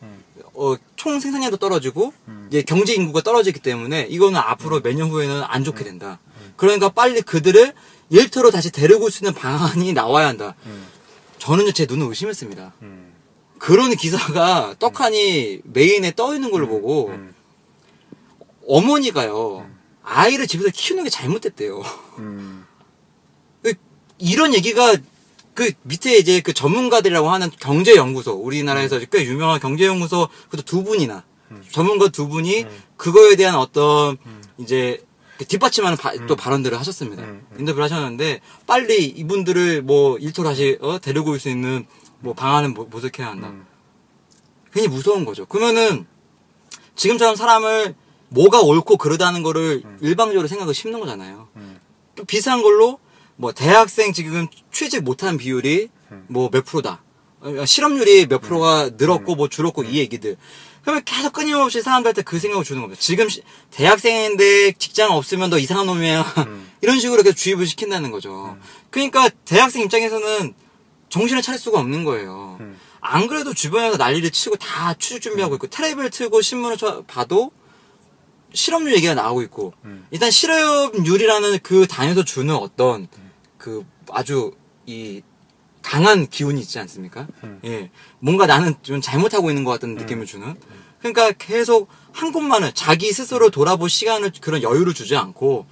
총 생산량도 떨어지고 이제 경제 인구가 떨어지기 때문에 이거는 앞으로 몇 년 후에는 안 좋게 된다. 그러니까 빨리 그들을 일터로 다시 데리고 올 수 있는 방안이 나와야 한다. 저는 제 눈을 의심했습니다. 그런 기사가 떡하니 메인에 떠 있는 걸 보고 어머니가요 아이를 집에서 키우는 게 잘못됐대요. 이런 얘기가 그 밑에 이제 그 전문가들이라고 하는 경제연구소 우리나라에서 꽤 유명한 경제연구소 그것도 두 분이나 전문가 두 분이 그거에 대한 어떤 이제 뒷받침하는 또 발언들을 하셨습니다. 인터뷰를 하셨는데 빨리 이분들을 뭐 일터로 다시 데리고 올 수 있는 뭐 방안을 모색해야 한다. 괜히 무서운 거죠. 그러면은 지금처럼 사람을 뭐가 옳고 그르다는 거를 일방적으로 생각을 심는 거잖아요. 또 비슷한 걸로 뭐 대학생 지금 취직 못하는 비율이 뭐 몇 프로다. 실업률이 몇 프로가 늘었고 뭐 줄었고 이 얘기들. 그러면 계속 끊임없이 사람들한테 그 생각을 주는 겁니다. 지금 대학생인데 직장 없으면 너 이상한 놈이야. 이런 식으로 계속 주입을 시킨다는 거죠. 그러니까 대학생 입장에서는 정신을 차릴 수가 없는 거예요. 안 그래도 주변에서 난리를 치고 다 취직 준비하고 있고 텔레비를 틀고 신문을 봐도 실업률 얘기가 나오고 있고 일단 실업률이라는 그 단에서 주는 어떤 그 아주 이 강한 기운이 있지 않습니까? 예. 뭔가 나는 좀 잘못하고 있는 것 같은 느낌을 주는. 그러니까 계속 한 곳만을 자기 스스로 돌아볼 시간을 그런 여유를 주지 않고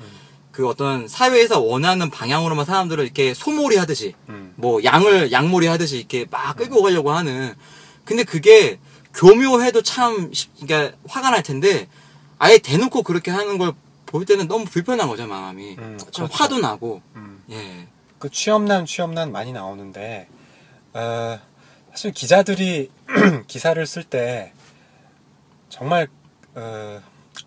그 어떤 사회에서 원하는 방향으로만 사람들을 이렇게 소몰이 하듯이 뭐 양몰이 하듯이 이렇게 막 끌고 가려고 하는. 근데 그게 교묘해도 참 그러니까 화가 날 텐데 아예 대놓고 그렇게 하는 걸 볼 때는 너무 불편한 거죠, 마음이. 참 그렇죠. 화도 나고. 예. 그 취업난 많이 나오는데 사실 기자들이 기사를 쓸 때 정말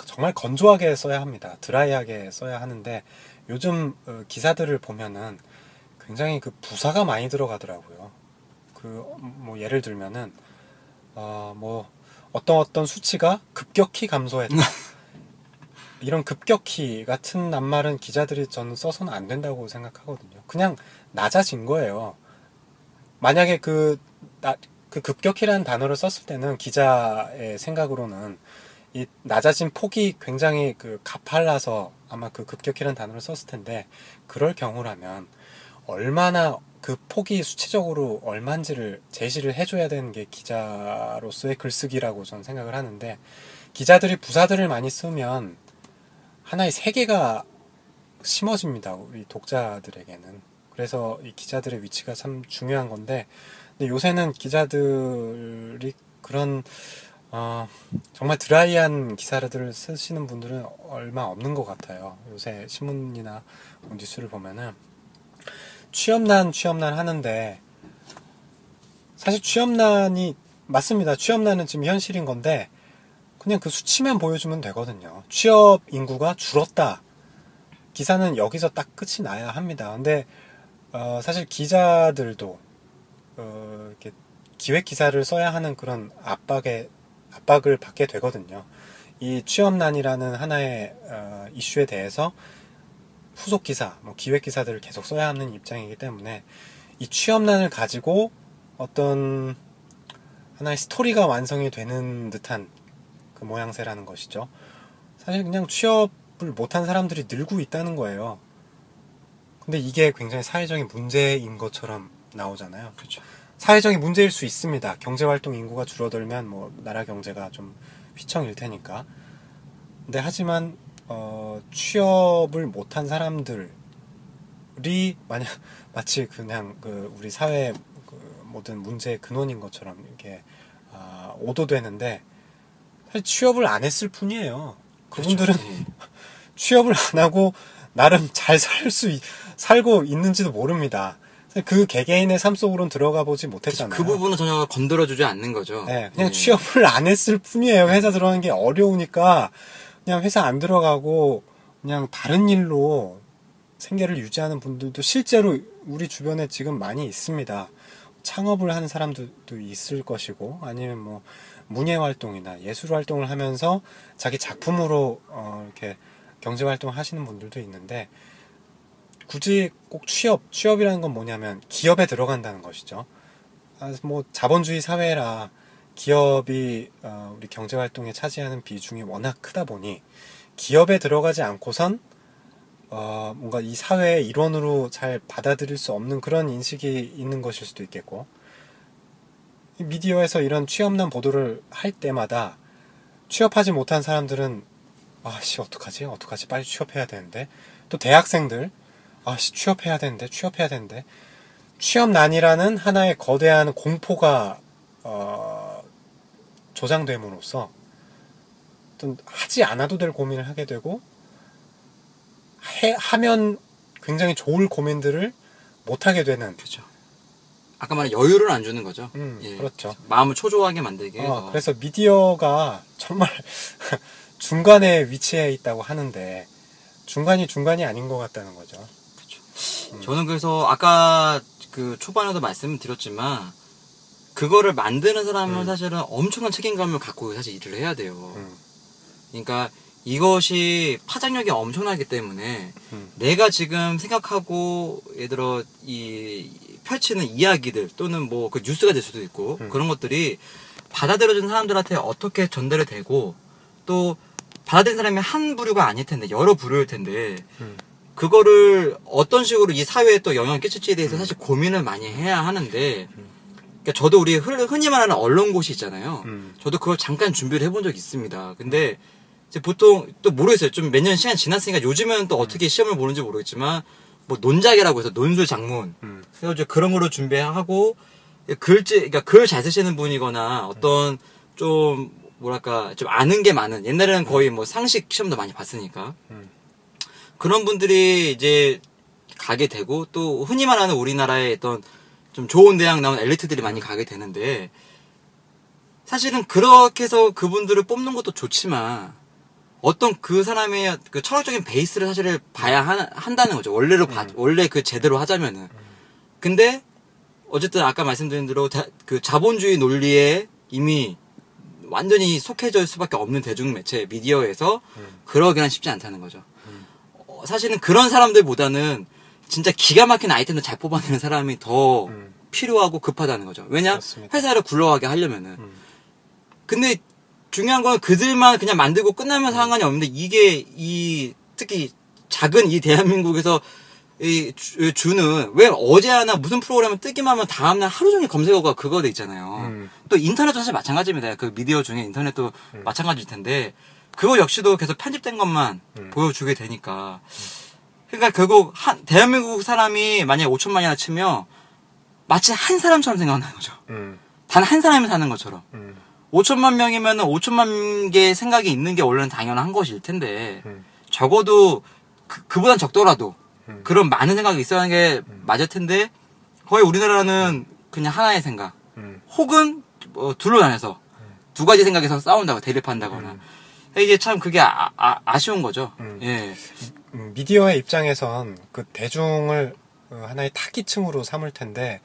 정말 건조하게 써야 합니다. 드라이하게 써야 하는데 요즘 기사들을 보면은 굉장히 그 부사가 많이 들어가더라고요. 뭐 예를 들면은 뭐 어떤 수치가 급격히 감소했다. 이런 급격히 같은 낱말은 기자들이 저는 써서는 안 된다고 생각하거든요. 그냥 낮아진 거예요. 만약에 그 급격히라는 단어를 썼을 때는 기자의 생각으로는 이 낮아진 폭이 굉장히 그 가팔라서 아마 그 급격히라는 단어를 썼을 텐데, 그럴 경우라면 얼마나 그 폭이 수치적으로 얼마인지를 제시를 해줘야 되는 게 기자로서의 글쓰기라고 저는 생각을 하는데, 기자들이 부사들을 많이 쓰면 하나의 세계가 심어집니다, 우리 독자들에게는. 그래서 이 기자들의 위치가 참 중요한 건데, 근데 요새는 기자들이 그런 정말 드라이한 기사들을 쓰시는 분들은 얼마 없는 것 같아요. 요새 신문이나 뉴스를 보면은 취업난 하는데, 사실 취업난이 맞습니다. 취업난은 지금 현실인 건데 그냥 그 수치만 보여주면 되거든요. 취업 인구가 줄었다, 기사는 여기서 딱 끝이 나야 합니다. 근데 사실 기자들도 이렇게 기획 기사를 써야 하는 그런 압박을 받게 되거든요. 이 취업난이라는 하나의 이슈에 대해서 후속 기사, 기획 기사들을 계속 써야 하는 입장이기 때문에 이 취업난을 가지고 어떤 하나의 스토리가 완성이 되는 듯한 그 모양새라는 것이죠. 사실 그냥 취업을 못한 사람들이 늘고 있다는 거예요. 근데 이게 굉장히 사회적인 문제인 것처럼 나오잖아요. 그렇죠. 사회적인 문제일 수 있습니다. 경제활동 인구가 줄어들면 나라 경제가 좀 휘청일 테니까. 근데 하지만 취업을 못한 사람들이 마치 그냥 우리 사회 모든 문제의 근원인 것처럼 이렇게 오도되는데, 사실 취업을 안 했을 뿐이에요. 그분들은 그렇죠. 취업을 안 하고 나름 잘 살고 있는지도 모릅니다. 그 개개인의 삶 속으로는 들어가 보지 못했잖아요. 그 부분은 전혀 건드려주지 않는 거죠. 네, 그냥 취업을 안 했을 뿐이에요. 회사 들어가는 게 어려우니까 그냥 회사 안 들어가고 그냥 다른 일로 생계를 유지하는 분들도 실제로 우리 주변에 지금 많이 있습니다. 창업을 하는 사람들도 있을 것이고, 아니면 문예활동이나 예술활동을 하면서 자기 작품으로 이렇게 경제활동을 하시는 분들도 있는데, 굳이 꼭 취업이라는 건 뭐냐면 기업에 들어간다는 것이죠. 자본주의 사회라 기업이 우리 경제활동에 차지하는 비중이 워낙 크다 보니 기업에 들어가지 않고선 뭔가 이 사회의 일원으로 잘 받아들일 수 없는 그런 인식이 있는 것일 수도 있겠고, 미디어에서 이런 취업난 보도를 할 때마다 취업하지 못한 사람들은 어떡하지 빨리 취업해야 되는데, 또 대학생들 취업해야 되는데 취업난이라는 하나의 거대한 공포가 조장됨으로써 어떤 하지 않아도 될 고민을 하게 되고, 하면 굉장히 좋을 고민들을 못하게 되는. 그렇죠. 아까 말한 여유를 안 주는 거죠. 그렇죠. 마음을 초조하게 만들게 해서. 그래서 미디어가 정말 중간에 위치해 있다고 하는데 중간이 아닌 것 같다는 거죠. 그렇죠. 저는 그래서 아까 그 초반에도 말씀드렸지만, 그거를 만드는 사람은 사실은 엄청난 책임감을 갖고 사실 일을 해야 돼요. 그러니까 이것이 파장력이 엄청나기 때문에 내가 지금 생각하고 예를 들어 펼치는 이야기들 또는 그 뉴스가 될 수도 있고 그런 것들이 받아들여진 사람들한테 어떻게 전달이 되고, 또 받아들인 사람이 한 부류가 아닐 텐데 여러 부류일 텐데 그거를 어떤 식으로 이 사회에 또 영향을 끼칠지에 대해서 사실 고민을 많이 해야 하는데, 그러니까 저도 우리 흔히 말하는 언론고시 있잖아요. 저도 그걸 잠깐 준비를 해본 적이 있습니다. 근데 이제 보통 또 모르겠어요. 좀 몇 년 시간 지났으니까 요즘은 또 어떻게 시험을 보는지 모르겠지만, 논작이라고 해서 논술장문 그래서 그런 거로 준비하고, 그러니까 글 잘 쓰시는 분이거나 어떤 좀 뭐랄까 좀 아는 게 많은, 옛날에는 거의 상식 시험도 많이 봤으니까 그런 분들이 이제 가게 되고, 또 흔히 말하는 우리나라의 어떤 좀 좋은 대학 나온 엘리트들이 많이 가게 되는데, 사실은 그렇게 해서 그분들을 뽑는 것도 좋지만 어떤 그 사람의 그 철학적인 베이스를 사실 봐야 한다는 거죠. 원래 그 제대로 하자면은. 근데 어쨌든 아까 말씀드린 대로 그 자본주의 논리에 이미 완전히 속해질 수밖에 없는 대중매체 미디어에서 그러기는 쉽지 않다는 거죠. 사실은 그런 사람들보다는 진짜 기가 막힌 아이템을 잘 뽑아내는 사람이 더 필요하고 급하다는 거죠. 왜냐? 그렇습니다. 회사를 굴러가게 하려면은. 근데 중요한 건 그들만 그냥 만들고 끝나면 상관이 없는데 이게 특히 작은 이 대한민국에서 주는 왜 어제 하나 무슨 프로그램을 뜨기만 하면 다음날 하루 종일 검색어가 그거 돼 있잖아요. 또 인터넷도 사실 마찬가지입니다. 그 미디어 중에 인터넷도 마찬가지일 텐데 그거 역시도 계속 편집된 것만 보여주게 되니까. 그러니까 결국 대한민국 사람이 만약에 5천만이나 치면 마치 한 사람처럼 생각하는 거죠. 단 한 사람이 사는 것처럼. 5천만 명이면 5천만 개의 생각이 있는 게 원래는 당연한 것일 텐데 적어도 그보단 적더라도 그런 많은 생각이 있어야 하는 게 맞을 텐데 거의 우리나라는 그냥 하나의 생각 혹은 둘로 나눠서 두 가지 생각에서 싸운다고 대립한다거나 이게 참 그게 아쉬운 거죠. 예. 미디어의 입장에선 그 대중을 하나의 타깃층으로 삼을 텐데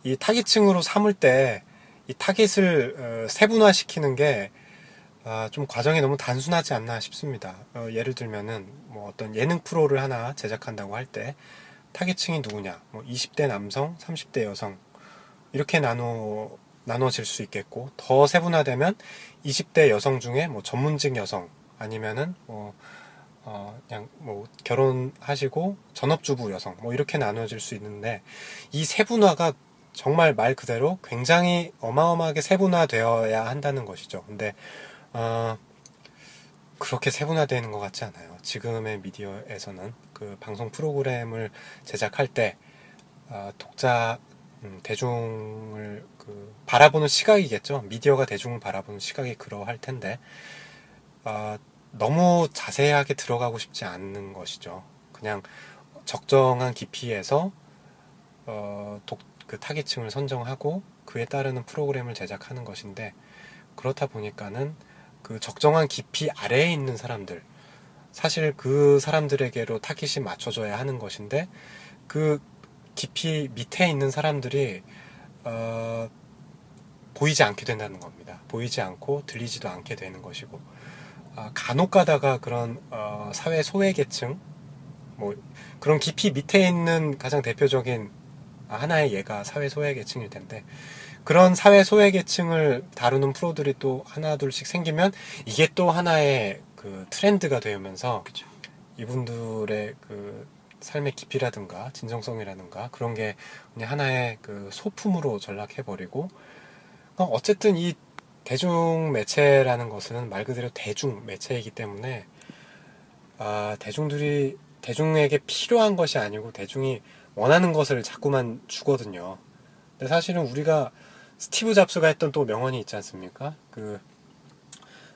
이 타깃층으로 삼을 때 이 타깃을 세분화시키는 게 좀 과정이 너무 단순하지 않나 싶습니다. 예를 들면은 뭐 어떤 예능 프로를 하나 제작한다고 할 때 타깃층이 누구냐, 뭐 20대 남성, 30대 여성 이렇게 나눠질 수 있겠고 더 세분화되면 20대 여성 중에 뭐 전문직 여성 아니면은 그냥 뭐 결혼하시고 전업주부 여성 뭐 이렇게 나눠질 수 있는데 이 세분화가 정말 말 그대로 굉장히 어마어마하게 세분화되어야 한다는 것이죠. 근데 그렇게 세분화되는 것 같지 않아요. 지금의 미디어에서는 그 방송 프로그램을 제작할 때 독자 대중을 바라보는 시각이겠죠. 미디어가 대중을 바라보는 시각이 그러할 텐데 너무 자세하게 들어가고 싶지 않는 것이죠. 그냥 적정한 깊이에서 그 타깃층을 선정하고 그에 따르는 프로그램을 제작하는 것인데 그렇다 보니까는 그 적정한 깊이 아래에 있는 사람들 사실 그 사람들에게로 타깃이 맞춰져야 하는 것인데 그 깊이 밑에 있는 사람들이 보이지 않게 된다는 겁니다. 보이지 않고 들리지도 않게 되는 것이고 간혹 가다가 그런 사회 소외계층 뭐 그런 깊이 밑에 있는 가장 대표적인 하나의 예가 사회 소외계층일 텐데 그런 사회 소외계층을 다루는 프로들이 또 하나 둘씩 생기면 이게 또 하나의 그 트렌드가 되면서 그쵸. 이분들의 그 삶의 깊이라든가 진정성이라든가 그런 게 그냥 하나의 그 소품으로 전락해버리고 어쨌든 이 대중 매체라는 것은 말 그대로 대중 매체이기 때문에 대중에게 필요한 것이 아니고 대중이 원하는 것을 자꾸만 주거든요. 근데 사실은 우리가 스티브 잡스가 했던 또 명언이 있지 않습니까? 그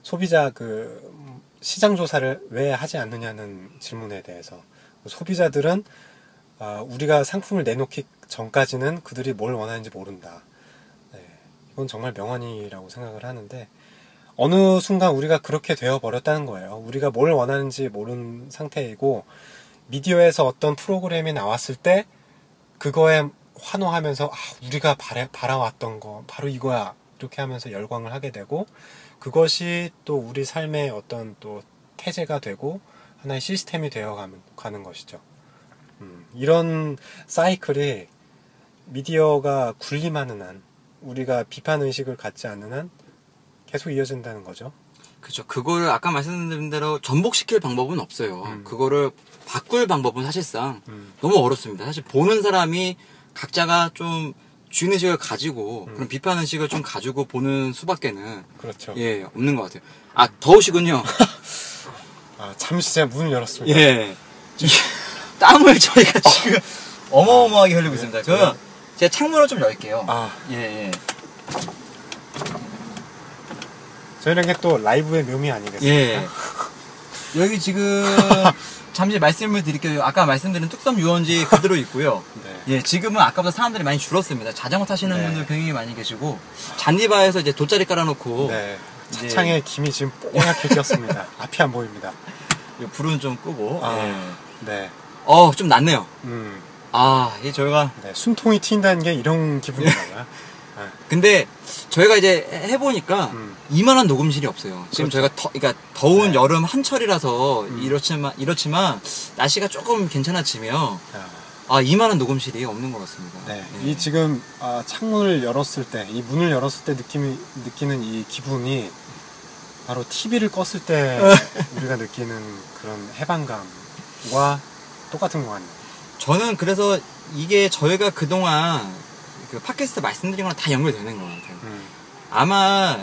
소비자 그 시장 조사를 왜 하지 않느냐는 질문에 대해서 소비자들은 우리가 상품을 내놓기 전까지는 그들이 뭘 원하는지 모른다. 네, 이건 정말 명언이라고 생각을 하는데 어느 순간 우리가 그렇게 되어버렸다는 거예요. 우리가 뭘 원하는지 모르는 상태이고 미디어에서 어떤 프로그램이 나왔을 때 그거에 환호하면서 우리가 바라왔던 거 바로 이거야 이렇게 하면서 열광을 하게 되고 그것이 또 우리 삶의 어떤 또 태제가 되고 하나의 시스템이 되어가는 것이죠. 이런 사이클이 미디어가 군림하는 한 우리가 비판 의식을 갖지 않는 한 계속 이어진다는 거죠. 그렇죠. 그거를 아까 말씀드린 대로 전복시킬 방법은 없어요. 그거를 바꿀 방법은 사실상 너무 어렵습니다. 사실 보는 사람이 각자가 좀 주인의식을 가지고 그런 비판의식을 좀 가지고 보는 수밖에는 그렇죠. 예 없는 것 같아요. 더우시군요. 잠시 제가 문을 열었습니다. 예. 땀을 저희가 지금 어마어마하게 흘리고 있습니다. 제가 창문을 좀 열게요. 예. 저희는 게 또 라이브의 묘미 아니겠습니까? 예. 여기 지금 잠시 말씀을 드릴게요. 아까 말씀드린 뚝섬 유원지 그대로 있고요. 네. 예, 지금은 아까보다 사람들이 많이 줄었습니다. 자전거 타시는 분들 굉장히 많이 계시고 잔디바에서 이제 돗자리 깔아놓고 네. 차창에 김이 지금 뽀얗게 꼈습니다. 앞이 안 보입니다. 불은 좀 끄고. 예. 네. 좀 낫네요. 이게 저희가 숨통이 튄다는 게 이런 기분이라고요. 근데 저희가 이제 해보니까 이만한 녹음실이 없어요. 지금 그렇죠. 저희가 그러니까 더운 여름 한철이라서 이렇지만 날씨가 조금 괜찮아지면 이만한 녹음실이 없는 것 같습니다. 네. 이 지금 창문을 열었을 때, 이 문을 열었을 때 느끼는 이 기분이 바로 TV를 껐을 때 우리가 느끼는 그런 해방감과 똑같은 것 같네요. 저는 그래서 이게 저희가 그동안 그 팟캐스트 말씀드린 거랑 다 연결되는 것 같아요. 아마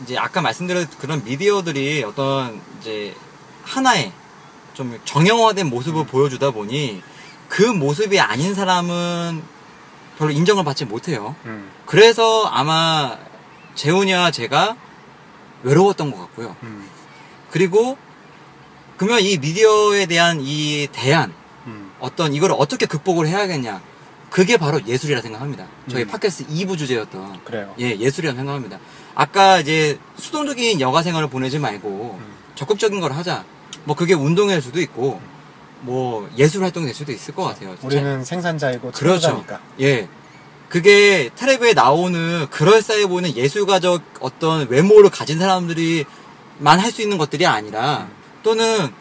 이제 아까 말씀드린 그런 미디어들이 어떤 이제 하나의 좀 정형화된 모습을 보여주다 보니 그 모습이 아닌 사람은 별로 인정을 받지 못해요. 그래서 아마 재훈이와 제가 외로웠던 것 같고요. 그리고 그러면 이 미디어에 대한 이 대안, 어떤 이걸 어떻게 극복을 해야겠냐, 그게 바로 예술이라 생각합니다. 저희 팟캐스트 2부 주제였던 그래요. 예술이라 생각합니다. 아까 이제 수동적인 여가 생활을 보내지 말고 적극적인 걸 하자. 뭐 그게 운동일 수도 있고 뭐 예술 활동이 될 수도 있을 것 같아요. 진짜. 우리는 생산자이고 그렇죠. 창조자니까. 예. 그게 텔레비에 나오는 그럴싸해 보이는 예술가적 어떤 외모를 가진 사람들이만 할 수 있는 것들이 아니라 또는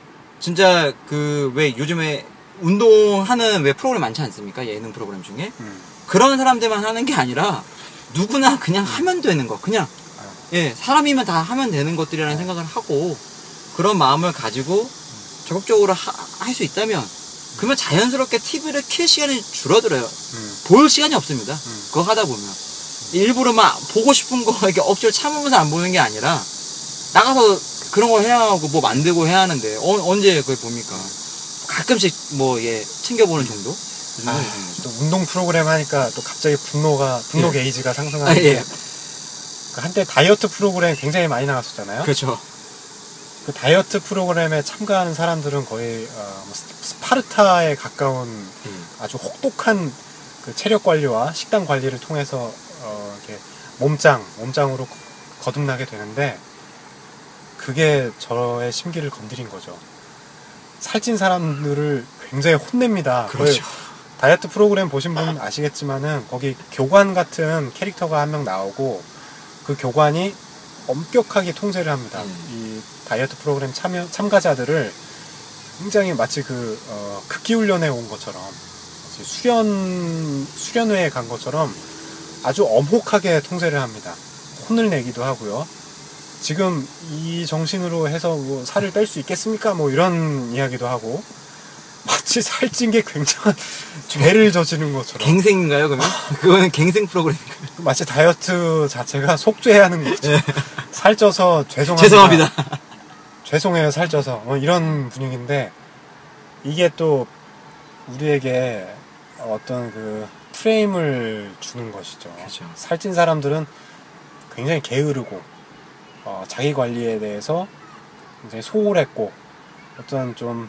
진짜 그 왜 요즘에 운동하는 왜 프로그램 많지 않습니까? 예능 프로그램 중에 그런 사람들만 하는 게 아니라 누구나 그냥 하면 되는 거, 그냥 사람이면 다 하면 되는 것들이라는 생각을 하고 그런 마음을 가지고 적극적으로 할 수 있다면 그러면 자연스럽게 TV를 킬 시간이 줄어들어요. 볼 시간이 없습니다. 그거 하다 보면 일부러 막 보고 싶은 거 이렇게 억지로 참으면서 안 보는 게 아니라 나가서 그런 거 해야 하고 뭐 만들고 해야 하는데 언제 그걸 봅니까? 가끔씩 뭐 챙겨보는 정도? 또 운동 프로그램 하니까 또 갑자기 분노 게이지가 상승하는데 한때 다이어트 프로그램 굉장히 많이 나갔었잖아요. 그렇죠. 그 다이어트 프로그램에 참가하는 사람들은 거의 스파르타에 가까운 아주 혹독한 그 체력 관리와 식단 관리를 통해서 이렇게 몸짱으로 거듭나게 되는데 그게 저의 심기를 건드린 거죠. 살찐 사람들을 굉장히 혼냅니다. 그렇죠. 다이어트 프로그램 보신 분 아시겠지만은 거기 교관 같은 캐릭터가 한 명 나오고 그 교관이 엄격하게 통제를 합니다. 이 다이어트 프로그램 참가자들을 굉장히 마치 극기훈련에 온 것처럼 수련회에 간 것처럼 아주 엄혹하게 통제를 합니다. 혼을 내기도 하고요. 지금 이 정신으로 해서 뭐 살을 뺄 수 있겠습니까? 뭐 이런 이야기도 하고 마치 살찐 게 굉장한 죄를 저지른 것처럼. 갱생인가요, 그러면? 그거는 갱생 프로그램인가요? 마치 다이어트 자체가 속죄하는 거죠. 살쪄서 죄송합니다. 죄송합니다. 죄송해요, 살쪄서. 이런 분위기인데 이게 또 우리에게 어떤 그 프레임을 주는 것이죠. 그렇죠. 살찐 사람들은 굉장히 게으르고 자기 관리에 대해서 굉장히 소홀했고 어떤 좀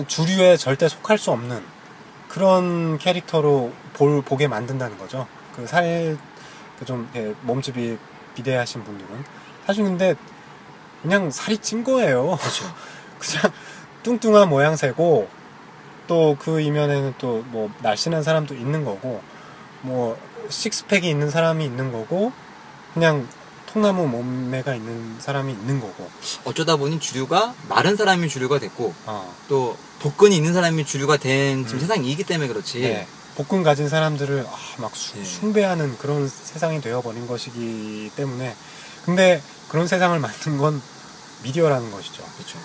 주류에 절대 속할 수 없는 그런 캐릭터로 보게 만든다는 거죠. 좀 몸집이 비대하신 분들은 사실 근데 그냥 살이 찐 거예요. 그렇죠. 그냥 뚱뚱한 모양새고 또 그 이면에는 또 뭐 날씬한 사람도 있는 거고 뭐 식스팩이 있는 사람이 있는 거고 그냥 통나무 몸매가 있는 사람이 있는 거고 어쩌다 보니 주류가 마른 사람이 주류가 됐고 또 복근이 있는 사람이 주류가 된 지금 세상이기 때문에 그렇지. 네. 복근 가진 사람들을 막 숭배하는 그런 세상이 되어버린 것이기 때문에 근데 그런 세상을 만든 건 미디어라는 것이죠. 그렇죠.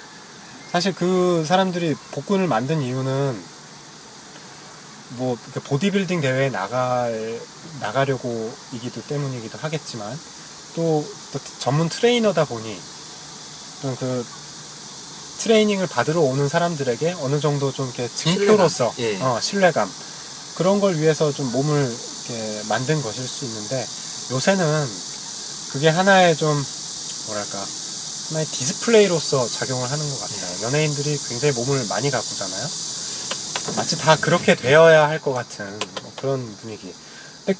사실 그 사람들이 복근을 만든 이유는 뭐 보디빌딩 대회에 나가려고 이기도 때문이기도 하겠지만 또 전문 트레이너다 보니 그 트레이닝을 받으러 오는 사람들에게 어느 정도 좀 이렇게 증표로서 신뢰감 그런 걸 위해서 좀 몸을 이렇게 만든 것일 수 있는데 요새는 그게 하나의 좀 하나의 디스플레이로서 작용을 하는 것 같아요. 연예인들이 굉장히 몸을 많이 가꾸잖아요. 마치 다 그렇게 되어야 할 것 같은 뭐 그런 분위기. 근데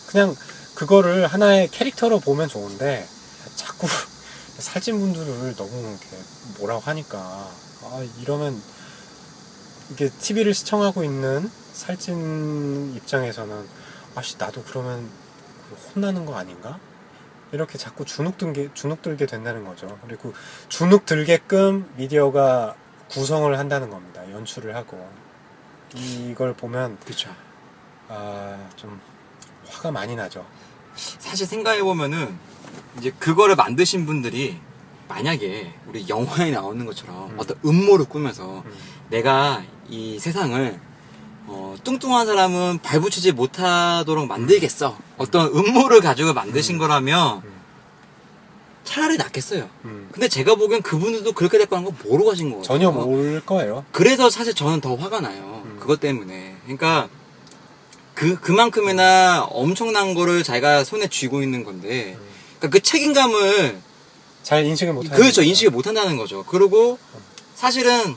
그냥 그거를 하나의 캐릭터로 보면 좋은데 자꾸 살찐 분들을 너무 이렇게 뭐라고 하니까 이러면 이게 TV를 시청하고 있는 살찐 입장에서는 나도 그러면 혼나는 거 아닌가? 이렇게 자꾸 주눅들게 된다는 거죠. 그리고 주눅들게끔 미디어가 구성을 한다는 겁니다. 연출을 하고 이걸 보면 그렇죠. 좀 화가 많이 나죠. 사실 생각해보면은 이제 그거를 만드신 분들이 만약에 우리 영화에 나오는 것처럼 어떤 음모를 꾸며서 내가 이 세상을 뚱뚱한 사람은 발붙이지 못하도록 만들겠어. 어떤 음모를 가지고 만드신 거라면 차라리 낫겠어요. 근데 제가 보기엔 그분들도 그렇게 될 거라는 거 모르고 하신 거예요. 전혀 모를 거예요. 그래서 사실 저는 더 화가 나요. 그것 때문에. 그러니까 그만큼이나 엄청난 거를 자기가 손에 쥐고 있는 건데 그러니까 그 책임감을 잘 인식을 못하는 그렇죠. 인식을 못한다는 거죠. 그리고 사실은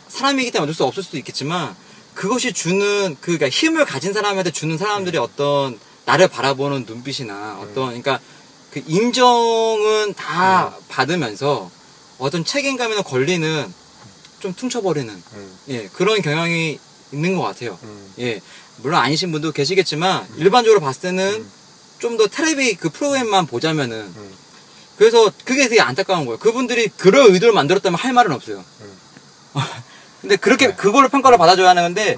사람이기 때문에 어쩔 수 없을 수도 있겠지만 그것이 주는 그러니까 힘을 가진 사람한테 주는 사람들이 어떤 나를 바라보는 눈빛이나 어떤 그러니까 그 인정은 다 받으면서 어떤 책임감이나 권리는 좀 퉁쳐버리는 예 그런 경향이 있는 것 같아요. 예 물론 아니신 분도 계시겠지만 일반적으로 봤을 때는 좀 더 텔레비 그 프로그램만 보자면은 그래서 그게 되게 안타까운 거예요. 그분들이 그런 의도를 만들었다면 할 말은 없어요. 근데 그렇게 그거를 평가를 받아줘야 하는 건데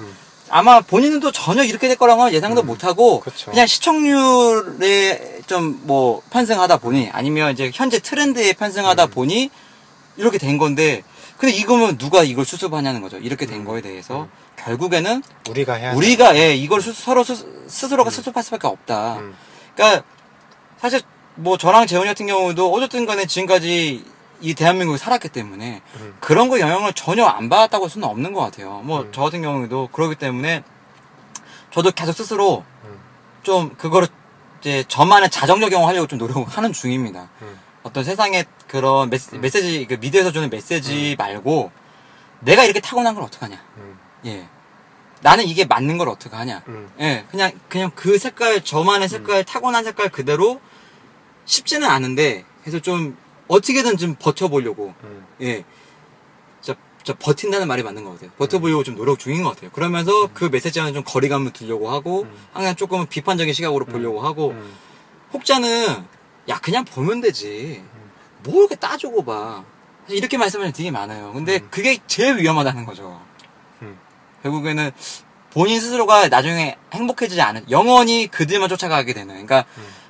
아마 본인도 전혀 이렇게 될 거라고는 예상도 못하고 그쵸. 그냥 시청률에 좀 뭐 편승하다 보니 아니면 이제 현재 트렌드에 편승하다 보니 이렇게 된 건데 근데 이거면 누가 이걸 수습하냐는 거죠. 이렇게 된 거에 대해서 결국에는 우리가 예, 이걸 서로 스스로가 수습할 수밖에 없다. 그러니까 사실 뭐 저랑 재훈이 같은 경우도 어쨌든 간에 지금까지 이 대한민국에 살았기 때문에 그런 거 영향을 전혀 안 받았다고 할 수는 없는 것 같아요. 뭐 저 같은 경우에도 그러기 때문에 저도 계속 스스로 좀 그거를 이제 저만의 자정적 경험하려고 좀 노력하는 중입니다. 어떤 세상에 그런 메시지 그 미디어에서 주는 메시지 말고 내가 이렇게 타고난 걸 어떡하냐. 예. 나는 이게 맞는 걸 어떡하냐. 예. 그냥 그 색깔 저만의 색깔 타고난 색깔 그대로 쉽지는 않은데 그래서 좀 어떻게든 좀 버텨보려고 예. 저 버틴다는 말이 맞는 것 같아요. 버텨보려고 좀 노력 중인 것 같아요. 그러면서 그 메시지와는 좀 거리감을 두려고 하고 항상 조금은 비판적인 시각으로 보려고 하고 혹자는 야 그냥 보면 되지 뭐 이렇게 따지고 봐 이렇게 말씀하시는 되게 많아요. 근데 그게 제일 위험하다는 거죠. 결국에는 본인 스스로가 나중에 행복해지지 않은 영원히 그들만 쫓아가게 되는 그러니까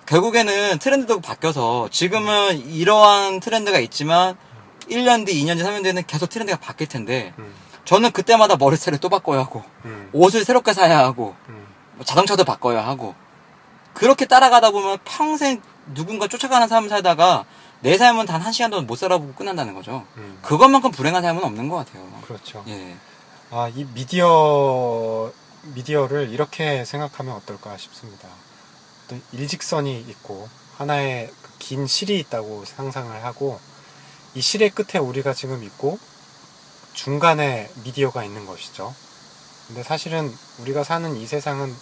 결국에는 트렌드도 바뀌어서 지금은 이러한 트렌드가 있지만 1년 뒤, 2년 뒤, 3년 뒤에는 계속 트렌드가 바뀔 텐데 저는 그때마다 머리 스타일을 또 바꿔야 하고 옷을 새롭게 사야 하고 뭐 자동차도 바꿔야 하고 그렇게 따라가다 보면 평생 누군가 쫓아가는 삶을 살다가 내 삶은 단 1시간도 못 살아보고 끝난다는 거죠. 그것만큼 불행한 삶은 없는 것 같아요. 그렇죠. 예. 이 미디어를 이렇게 생각하면 어떨까 싶습니다. 어떤 일직선이 있고 하나의 긴 실이 있다고 상상을 하고 이 실의 끝에 우리가 지금 있고 중간에 미디어가 있는 것이죠. 근데 사실은 우리가 사는 이 세상은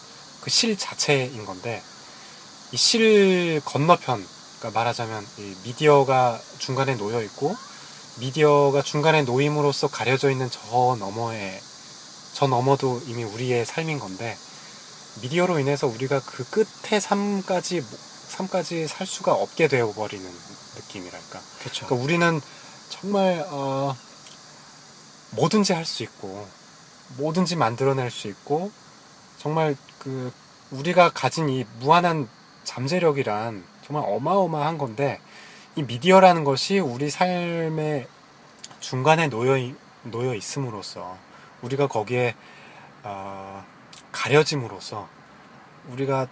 그 실 자체인 건데 이 실 건너편 그러니까 말하자면 이 미디어가 중간에 놓여 있고 미디어가 중간에 놓임으로써 가려져 있는 저 너머도 이미 우리의 삶인 건데 미디어로 인해서 우리가 그 끝에 삶까지 살 수가 없게 되어버리는 느낌이랄까. 그렇죠. 그러니까 우리는 정말 뭐든지 할 수 있고 뭐든지 만들어낼 수 있고 정말 그 우리가 가진 이 무한한 잠재력이란 정말 어마어마한 건데 이 미디어라는 것이 우리 삶의 중간에 놓여 있음으로써 우리가 거기에 가려짐으로써 우리가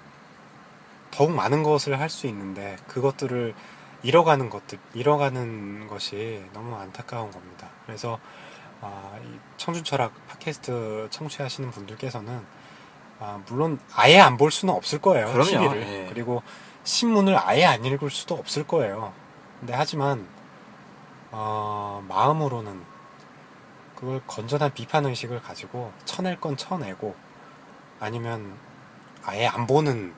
더욱 많은 것을 할 수 있는데 그것들을 잃어가는 것이 너무 안타까운 겁니다. 그래서 이 청춘철학 팟캐스트 청취하시는 분들께서는 물론 아예 안 볼 수는 없을 거예요. 그럼요. TV를. 예. 그리고 신문을 아예 안 읽을 수도 없을 거예요. 근데 하지만 마음으로는 그걸 건전한 비판의식을 가지고 쳐낼 건 쳐내고 아니면 아예 안 보는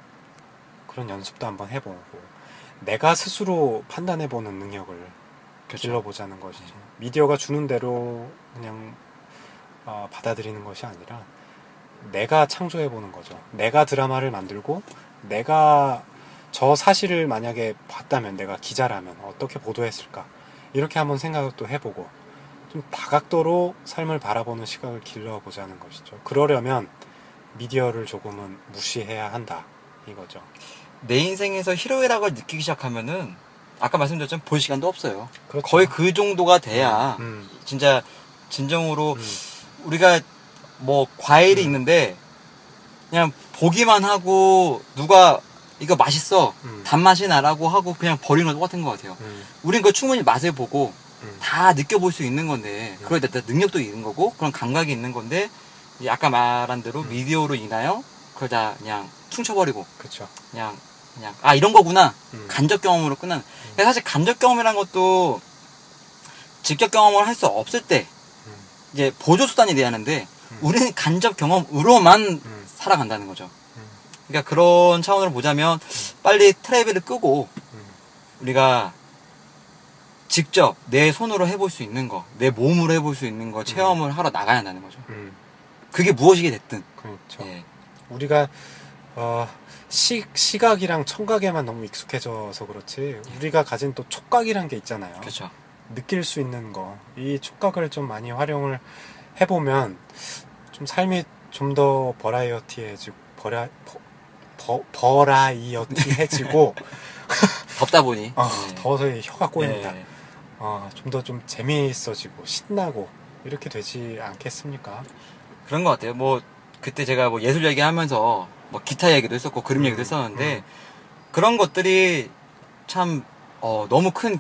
그런 연습도 한번 해보고 내가 스스로 판단해보는 능력을 길러보자는 것이죠. 미디어가 주는 대로 그냥 받아들이는 것이 아니라 내가 창조해보는 거죠. 내가 드라마를 만들고 내가 저 사실을 만약에 봤다면 내가 기자라면 어떻게 보도했을까 이렇게 한번 생각도 해보고 좀 다각도로 삶을 바라보는 시각을 길러보자는 것이죠. 그러려면 미디어를 조금은 무시해야 한다 이거죠. 내 인생에서 희로애락을 느끼기 시작하면은 아까 말씀드렸지만 볼 시간도 없어요. 그렇죠. 거의 그 정도가 돼야 진짜 진정으로 우리가 뭐 과일이 있는데 그냥 보기만 하고 누가 이거 맛있어 단맛이 나라고 하고 그냥 버리는 거 똑같은 것 같아요. 우린 그거 충분히 맛을 보고 다 느껴볼 수 있는 건데 그걸 다 능력도 있는 거고 그런 감각이 있는 건데 이제 아까 말한 대로 미디어로 인하여 그걸 다 그냥 퉁쳐버리고 그렇죠. 그냥 아 이런 거구나 간접 경험으로 끝나는. 사실 간접 경험이란 것도 직접 경험을 할 수 없을 때 이제 보조 수단이 돼야 하는데 우리는 간접 경험으로만 살아간다는 거죠. 그러니까 그런 차원으로 보자면 빨리 트래블을 끄고 우리가 직접 내 손으로 해볼 수 있는 거, 내 몸으로 해볼 수 있는 거 체험을 하러 나가야 한다는 거죠. 그게 무엇이게 됐든. 그렇죠. 예. 우리가 시각이랑 청각에만 너무 익숙해져서 그렇지 우리가 가진 또 촉각이란 게 있잖아요. 그렇죠. 느낄 수 있는 거, 이 촉각을 좀 많이 활용을 해보면 좀 삶이 좀 더 버라이어티해지고 덥다 보니. 더워서 혀가 꼬입니다. 네. 좀 더 좀 재미있어지고 신나고 이렇게 되지 않겠습니까? 그런 것 같아요. 뭐 그때 제가 뭐 예술 얘기하면서 뭐 기타 얘기도 했었고 그림 얘기도 했었는데 그런 것들이 참 너무 큰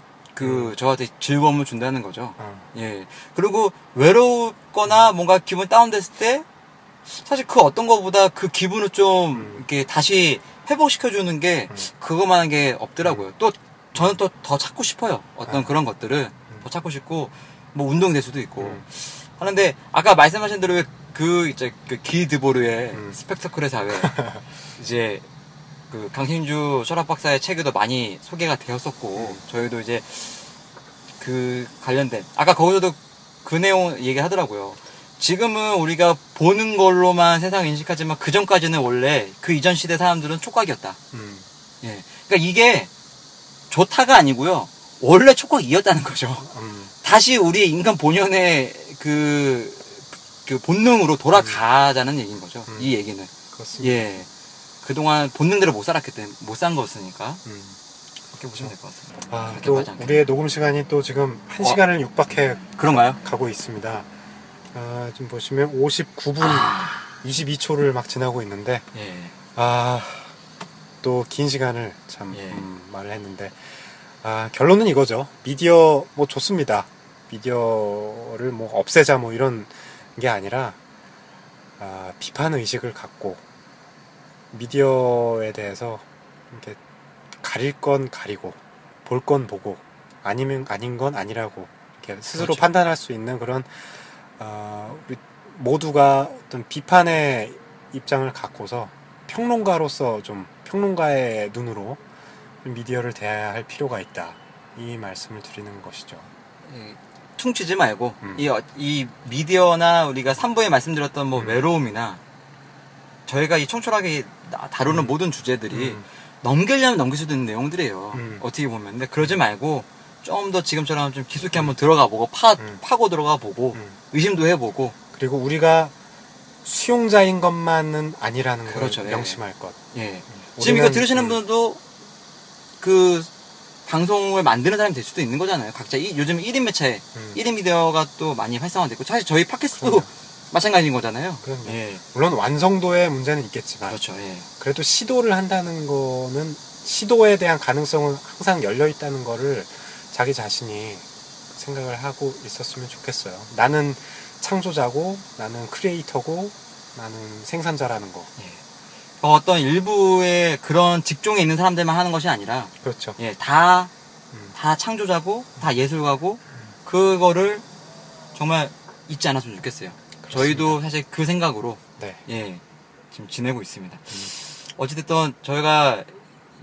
저한테 즐거움을 준다는 거죠. 예. 그리고 외롭거나 뭔가 기분 다운됐을 때 사실 그 어떤 것보다 그 기분을 좀 이렇게 다시 회복시켜주는 게 그거만한 게 없더라고요. 또 저는 또 더 찾고 싶어요. 어떤 그런 것들을 더 찾고 싶고 뭐 운동될 수도 있고 하는데 아까 말씀하신 대로 이제 기 드보르의 스펙터클의 사회 이제 강신주 철학 박사의 책에도 많이 소개가 되었었고 저희도 이제 그 관련된 아까 거기서도 그 내용 얘기하더라고요. 지금은 우리가 보는 걸로만 세상을 인식하지만 그 전까지는 원래 그 이전 시대 사람들은 촉각이었다. 예. 그러니까 이게 좋다가 아니고요. 원래 촉각이었다는 거죠. 다시 우리 인간 본연의 그 본능으로 돌아가자는 얘기인 거죠. 이 얘기는. 그렇습니다. 예. 그동안 본능대로 못 살았기 때문에, 못 산 거였으니까. 그렇게 보시면 될 것 같습니다. 또 우리의 녹음 시간이 또 지금 1시간을 육박해 그런가요? 가고 있습니다. 지금 보시면 59분 22초를 막 지나고 있는데, 예. 또 긴 시간을 참 말을 했는데, 결론은 이거죠. 미디어 뭐 좋습니다. 미디어를 뭐 없애자 뭐 이런 게 아니라 비판 의식을 갖고 미디어에 대해서 이렇게 가릴 건 가리고 볼 건 보고 아니면 아닌 건 아니라고 이렇게 스스로 그렇죠. 판단할 수 있는 그런 우리 모두가 어떤 비판의 입장을 갖고서 평론가로서 좀 평론가의 눈으로 미디어를 대해야 할 필요가 있다. 이 말씀을 드리는 것이죠. 퉁치지 말고 이 미디어나 우리가 3부에 말씀드렸던 뭐 외로움이나 저희가 이 청초하게 다루는 모든 주제들이 넘기려면 넘길 수도 있는 내용들이에요. 어떻게 보면. 근데 그러지 말고 좀 더 지금처럼 좀 깊숙이 한번 들어가 보고 파고 들어가 보고 의심도 해보고 그리고 우리가 수용자인 것만은 아니라는 그렇죠. 걸 명심할 것. 예. 지금 이거 들으시는 분들도 그 방송을 만드는 사람이 될 수도 있는 거잖아요. 각자 요즘 1인 매체, 1인 미디어가 또 많이 활성화됐고 사실 저희 팟캐스트도 마찬가지인 거잖아요. 그럼요. 예. 물론 완성도의 문제는 있겠지만 그렇죠. 예. 그래도 시도를 한다는 거는 시도에 대한 가능성은 항상 열려 있다는 거를 자기 자신이 생각을 하고 있었으면 좋겠어요. 나는 창조자고 나는 크리에이터고 나는 생산자라는 거. 예. 어떤 일부의 그런 직종에 있는 사람들만 하는 것이 아니라 그렇죠. 예, 다 창조자고 다 예술가고 그거를 정말 잊지 않았으면 좋겠어요. 그렇습니다. 저희도 사실 그 생각으로 네. 예, 지금 지내고 있습니다. 어찌됐든 저희가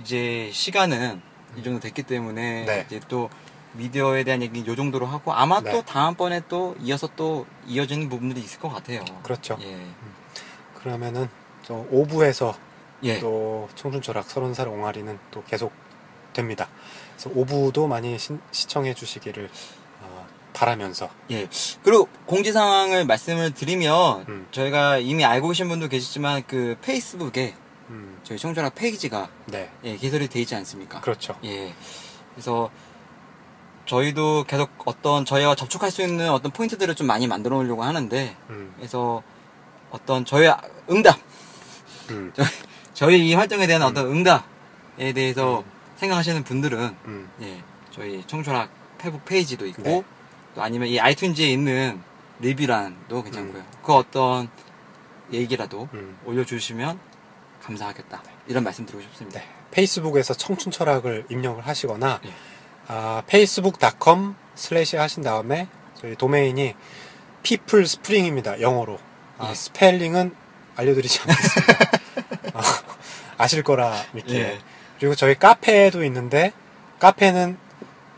이제 시간은 이 정도 됐기 때문에 네. 이제 또 미디어에 대한 얘기 요 정도로 하고 아마 네. 또 다음번에 또 이어서 또 이어지는 부분들이 있을 것 같아요. 그렇죠. 예. 그러면은 또 5부에서 예. 또 청춘철학 30살 옹알이는 또 계속 됩니다. 그래서 5부도 많이 시청해 주시기를 바라면서. 예. 그리고 공지사항을 말씀을 드리면, 저희가 이미 알고 계신 분도 계시지만, 그 페이스북에 저희 청춘학 페이지가 네. 예, 개설이 돼 있지 않습니까? 그렇죠. 예. 그래서 저희도 계속 어떤 저희와 접촉할 수 있는 어떤 포인트들을 좀 많이 만들어 놓으려고 하는데, 그래서 어떤 저희 응답, 저희 이 활동에 대한 어떤 응답에 대해서 생각하시는 분들은 예, 저희 청춘학 페북 페이지도 있고 네. 또 아니면 이 아이튠즈에 있는 리뷰란도 괜찮고요. 그 어떤 얘기라도 올려주시면 감사하겠다. 이런 말씀 드리고 싶습니다. 네. 페이스북에서 청춘철학을 입력을 하시거나 예. facebook.com/ 하신 다음에 저희 도메인이 people spring입니다. 영어로. 예. 스펠링은 알려드리지 않겠습니다. 아실 거라 믿기에. 예. 그리고 저희 카페도 있는데 카페는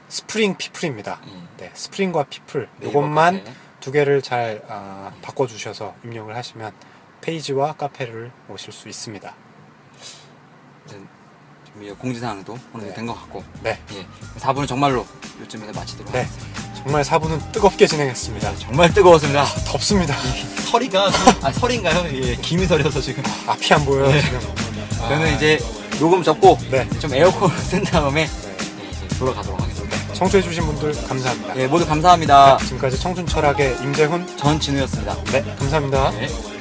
스프링 피플입니다. 네, 스프링과 피플 이것만 카페. 두 개를 잘 바꿔주셔서 입력을 하시면 페이지와 카페를 오실 수 있습니다. 좀 공지사항도 어느 정도 된 것 같고 네, 예, 4부는 정말로 요즘에 마치도록 네, 하겠습니다. 정말 4부는 뜨겁게 진행했습니다. 정말 뜨거웠습니다. 덥습니다. 설이가 설인가요? 예, 김이 설여서 지금 앞이 안 보여요 네. 지금. 저는 이제 녹음 접고 네. 좀 에어컨을 쓴 다음에 네. 예, 이제 돌아가도록 하겠습니다. 청취해주신 분들 감사합니다. 예, 모두 감사합니다. 지금까지 청춘철학의 임재훈. 전 진우였습니다. 네, 감사합니다. 네.